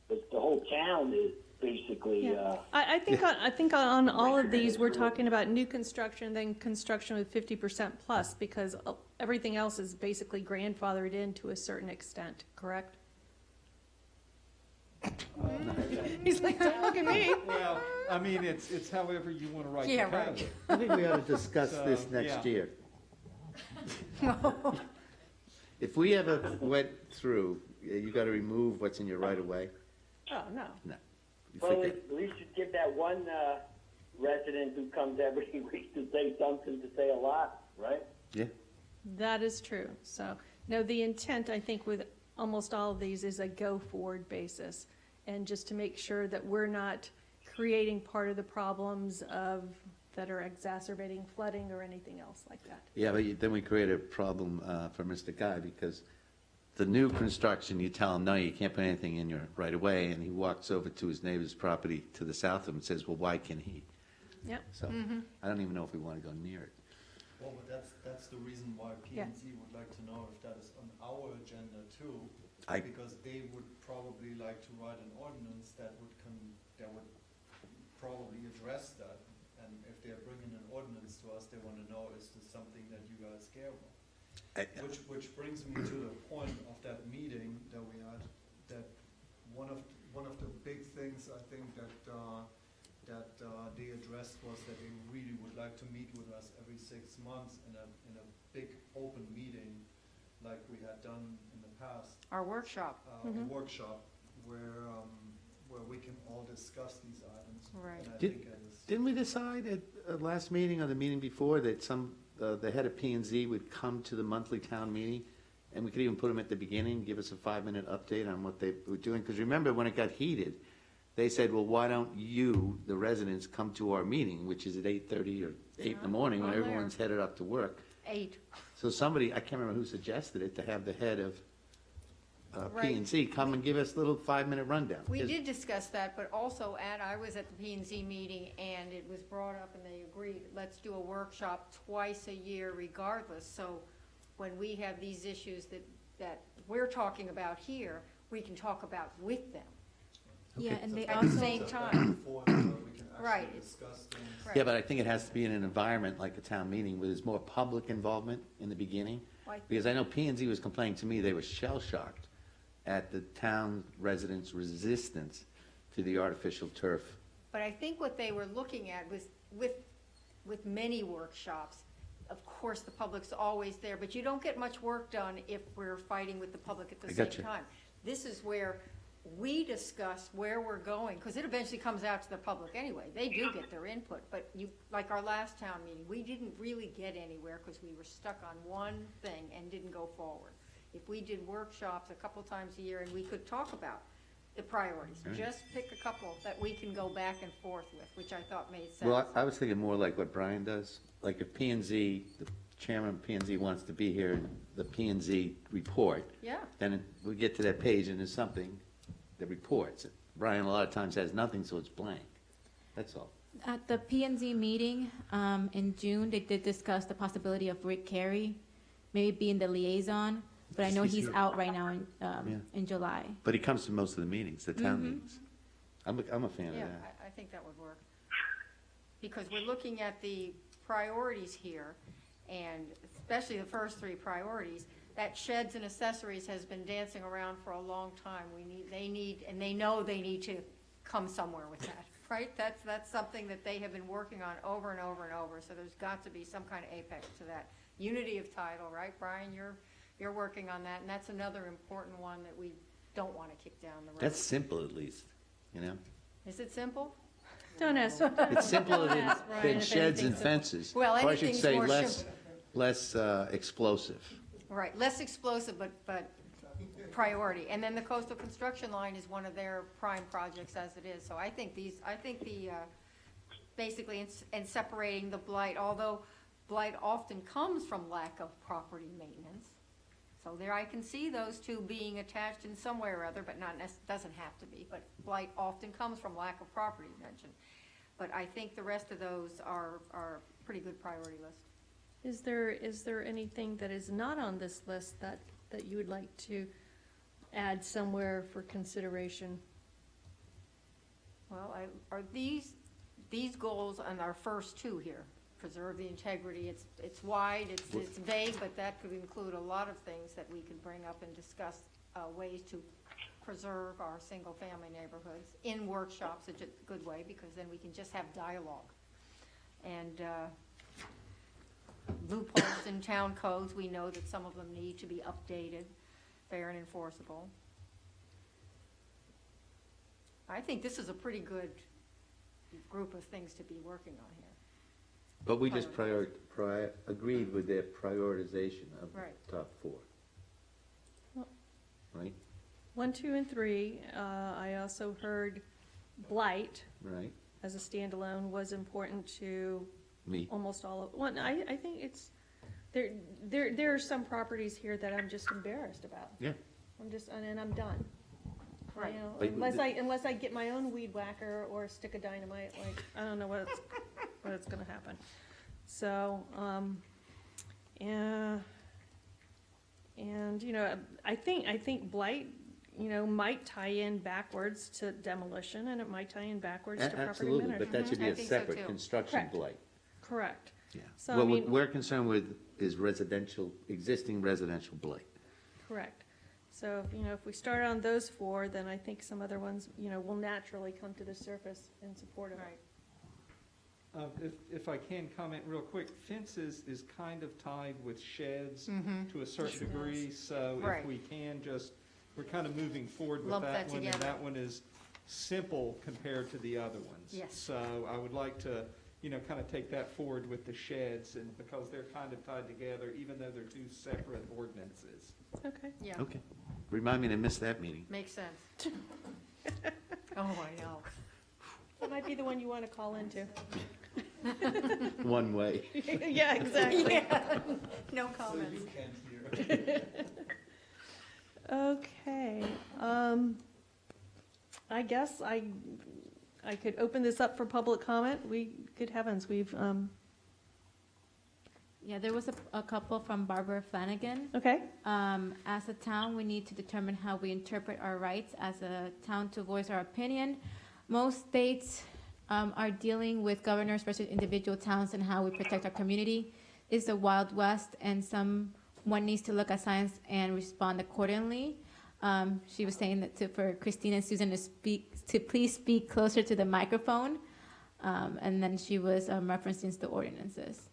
[SPEAKER 5] but the whole town is basically,
[SPEAKER 2] Yeah. I think on all of these, we're talking about new construction, then construction with 50% plus, because everything else is basically grandfathered in to a certain extent, correct? He's like, don't look at me.
[SPEAKER 8] Well, I mean, it's however you want to write the
[SPEAKER 3] Yeah,
[SPEAKER 8] code.
[SPEAKER 3] right.
[SPEAKER 4] I think we ought to discuss
[SPEAKER 8] So,
[SPEAKER 4] this next
[SPEAKER 8] yeah.
[SPEAKER 4] year. If we ever went through, you gotta remove what's in your right of way.
[SPEAKER 2] Oh, no.
[SPEAKER 4] No. You
[SPEAKER 5] well,
[SPEAKER 4] forget-
[SPEAKER 5] at least you give that one resident who comes every week to say something, to say a lot, right?
[SPEAKER 4] Yeah,
[SPEAKER 2] That is true. So, no, the intent, I think, with almost all of these is a go-forward basis. And just to make sure that we're not creating part of the problems that are exacerbating flooding or anything else like that.
[SPEAKER 4] yeah, but then we create a problem for Mr. Guy, because the new construction, you tell him, no, you can't put anything in your right of way, and he walks over to his neighbor's property to the south of him and says, well, why can he?
[SPEAKER 2] Yep.
[SPEAKER 4] So, I don't even know if we wanna go near it.
[SPEAKER 9] Well, but that's the reason why P and Z would like to know if that is on our agenda too.
[SPEAKER 4] I-
[SPEAKER 9] Because they would probably like to write an ordinance that would probably address that. And if they're bringing an ordinance to us, they wanna know, is this something that you guys care about? Which brings me to the point of that meeting that we had, that one of the big things I think that they addressed was that they really would like to meet with us every 6 months in a big open meeting like we had done in the past,
[SPEAKER 3] Our workshop.
[SPEAKER 9] a workshop where we can all discuss these items.
[SPEAKER 3] Right.
[SPEAKER 9] And I
[SPEAKER 4] Did-
[SPEAKER 9] think it is.
[SPEAKER 4] Didn't we decide at last meeting or the meeting before that the head of P and Z would come to the monthly town meeting? And we could even put him at the beginning, give us a 5-minute update on what they were doing? Because remember, when it got heated, they said, well, why don't you, the residents, come to our meeting, which is at 8:30 or 8 in the morning, when
[SPEAKER 3] I'm there.
[SPEAKER 4] everyone's headed up to work.
[SPEAKER 3] 8.
[SPEAKER 4] So somebody, I can't remember who suggested it, to have the head of P
[SPEAKER 3] Right.
[SPEAKER 4] and Z come and give us a little 5-minute rundown.
[SPEAKER 3] We
[SPEAKER 4] 'Cause-
[SPEAKER 3] did discuss that, but also, I was at the P and Z meeting, and it was brought up, and they agreed, let's do a workshop twice a year regardless, so when we have these issues that we're talking about here, we can talk about with them.
[SPEAKER 1] Yeah, and they
[SPEAKER 3] At the
[SPEAKER 1] also,
[SPEAKER 3] same
[SPEAKER 9] Back
[SPEAKER 3] time.
[SPEAKER 9] and forth where we can
[SPEAKER 3] Right.
[SPEAKER 9] actually discuss things.
[SPEAKER 3] Right.
[SPEAKER 4] Yeah, but I think it has to be in an environment like a town meeting where there's more public involvement in the beginning.
[SPEAKER 3] Why-
[SPEAKER 4] Because I know P and Z was complaining to me, they were shell-shocked at the town residents' resistance to the artificial turf.
[SPEAKER 3] But I think what they were looking at was, with many workshops, of course, the public's always there, but you don't get much work done if we're fighting with the public at the
[SPEAKER 4] I
[SPEAKER 3] same
[SPEAKER 4] gotcha.
[SPEAKER 3] time. This is where we discuss where we're going, because it eventually comes out to the public anyway. They do get their input, but like our last town meeting, we didn't really get anywhere because we were stuck on one thing and didn't go forward. If we did workshops a couple times a year and we could talk about the priorities,
[SPEAKER 4] Right.
[SPEAKER 3] just pick a couple that we can go back and forth with, which I thought made sense.
[SPEAKER 4] Well, I was thinking more like what Brian does. Like if P and Z, the chairman of P and Z wants to be here, the P and Z report,
[SPEAKER 3] Yeah,
[SPEAKER 4] then we get to that page and there's something that reports. Brian a lot of times has nothing, so it's blank. That's all.
[SPEAKER 1] at the P and Z meeting in June, they did discuss the possibility of Rick Carey maybe being the liaison, but I know he's out right now in July.
[SPEAKER 4] But he comes to most of the meetings, the town meetings. I'm a fan of
[SPEAKER 3] yeah,
[SPEAKER 4] that.
[SPEAKER 3] I think that would work. Because we're looking at the priorities here, and especially the first 3 priorities, that sheds and accessories has been dancing around for a long time. And they know they need to come somewhere with that, right? That's something that they have been working on over and over and over, so there's got to be some kind of apex to that. Unity of title, right, Brian? You're working on that, and that's another important one that we don't want to kick down the road.
[SPEAKER 4] That's simple at least, you know?
[SPEAKER 3] Is it simple?
[SPEAKER 2] Don't ask.
[SPEAKER 4] It's simpler
[SPEAKER 2] Don't ask Brian
[SPEAKER 4] than
[SPEAKER 2] if
[SPEAKER 4] sheds and
[SPEAKER 2] anything's simple.
[SPEAKER 4] fences.
[SPEAKER 3] Well,
[SPEAKER 4] Or I should
[SPEAKER 3] anything's
[SPEAKER 4] say
[SPEAKER 3] more
[SPEAKER 4] less explosive.
[SPEAKER 3] Right, less explosive, but priority. And then the coastal construction line is one of their prime projects as it is. So I think basically, and separating the blight, although blight often comes from lack of property maintenance. So there, I can see those two being attached in some way or other, but doesn't have to be. But blight often comes from lack of property mentioned. But I think the rest of those are pretty good priority list.
[SPEAKER 2] Is there anything that is not on this list that you would like to add somewhere for consideration?
[SPEAKER 3] Well, are these goals on our first two here? Preserve the integrity, it's wide, it's vague, but that could include a lot of things that we could bring up and discuss, ways to preserve our single-family neighborhoods in workshops, a good way, because then we can just have dialogue. And loopholes in town codes, we know that some of them need to be updated, fair and enforceable. I think this is a pretty good group of things to be working on here.
[SPEAKER 4] But we just agreed with their prioritization of the
[SPEAKER 3] Right.
[SPEAKER 4] top four.
[SPEAKER 2] Well-
[SPEAKER 4] Right,
[SPEAKER 2] 1, 2, and 3, I also heard blight
[SPEAKER 4] right,
[SPEAKER 2] as a standalone was important to
[SPEAKER 4] me.
[SPEAKER 2] almost all of, well, I think it's, there are some properties here that I'm just embarrassed about.
[SPEAKER 4] Yeah.
[SPEAKER 2] And I'm done.
[SPEAKER 3] Right.
[SPEAKER 2] You know,
[SPEAKER 4] But-
[SPEAKER 2] unless I get my own weed whacker or a stick of dynamite, like, I don't know what's gonna happen. So, yeah, and, you know, I think blight, you know, might tie in backwards to demolition, and it might tie in backwards to property
[SPEAKER 4] Absolutely,
[SPEAKER 2] management.
[SPEAKER 4] but that should be
[SPEAKER 3] I
[SPEAKER 4] a
[SPEAKER 3] think so,
[SPEAKER 4] separate
[SPEAKER 3] too.
[SPEAKER 4] construction
[SPEAKER 2] Correct.
[SPEAKER 4] blight.
[SPEAKER 2] Correct.
[SPEAKER 4] Yeah.
[SPEAKER 2] So, I
[SPEAKER 4] What
[SPEAKER 2] mean-
[SPEAKER 4] we're concerned with is residential, existing residential blight.
[SPEAKER 2] Correct. So, you know, if we start on those 4, then I think some other ones, you know, will naturally come to the surface in support of it.
[SPEAKER 3] Right.
[SPEAKER 8] If I can comment real quick, fences is kind of tied with sheds to a certain
[SPEAKER 2] Yes, it
[SPEAKER 8] degree,
[SPEAKER 2] is.
[SPEAKER 8] so
[SPEAKER 3] Right.
[SPEAKER 8] if we can just, we're kind of moving forward with
[SPEAKER 3] Lump
[SPEAKER 8] that
[SPEAKER 3] that
[SPEAKER 8] one, and
[SPEAKER 3] together.
[SPEAKER 8] that one is simple compared to the other ones.
[SPEAKER 3] Yes.
[SPEAKER 8] So I would like to, you know, kind of take that forward with the sheds, and because they're kind of tied together, even though they're 2 separate ordinances.
[SPEAKER 2] Okay.
[SPEAKER 3] Yeah,
[SPEAKER 4] Okay. Remind me to miss that meeting.
[SPEAKER 3] makes sense. Oh, I know.
[SPEAKER 2] That might be the one you want to call into.
[SPEAKER 4] One way.
[SPEAKER 2] Yeah, exactly.
[SPEAKER 3] Yeah. No comments.
[SPEAKER 2] Okay, I guess I could open this up for public comment. Good heavens, we've,
[SPEAKER 1] Yeah, there was a couple from Barbara Flanagan.
[SPEAKER 2] okay,
[SPEAKER 1] As a town, we need to determine how we interpret our rights as a town to voice our opinion. Most states are dealing with governors versus individual towns and how we protect our community. It's the Wild West, and someone needs to look at science and respond accordingly. She was saying that for Christine and Susan to please speak closer to the microphone, and then she was referencing the ordinances.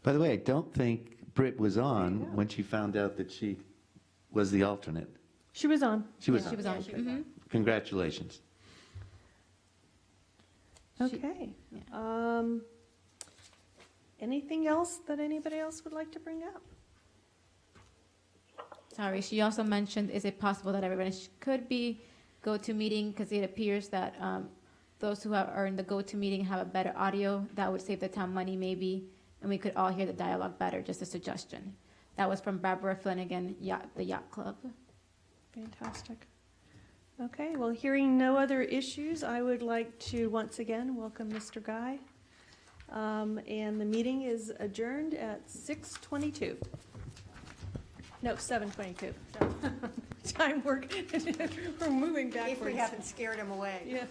[SPEAKER 4] By the way, I don't think Britt was on
[SPEAKER 2] There you go.
[SPEAKER 4] when she found out that she was the alternate.
[SPEAKER 2] she was on.
[SPEAKER 4] She was
[SPEAKER 1] She
[SPEAKER 4] on.
[SPEAKER 1] was on.
[SPEAKER 3] Yeah, she was on.
[SPEAKER 1] Mhm.
[SPEAKER 4] Congratulations.
[SPEAKER 1] She-
[SPEAKER 2] Okay. Anything else that anybody else would like to bring up?
[SPEAKER 1] Sorry, she also mentioned, is it possible that everybody could be go-to-meeting, because it appears that those who are in the go-to-meeting have a better audio, that would save the town money maybe, and we could all hear the dialogue better, just a suggestion. That was from Barbara Flanagan, the Yacht Club.
[SPEAKER 2] Fantastic. Okay, well, hearing no other issues, I would like to once again welcome Mr. Guy. And the meeting is adjourned at 6:22. No, 7:22. Time we're moving backwards.
[SPEAKER 3] If we haven't scared him away.
[SPEAKER 2] Yeah.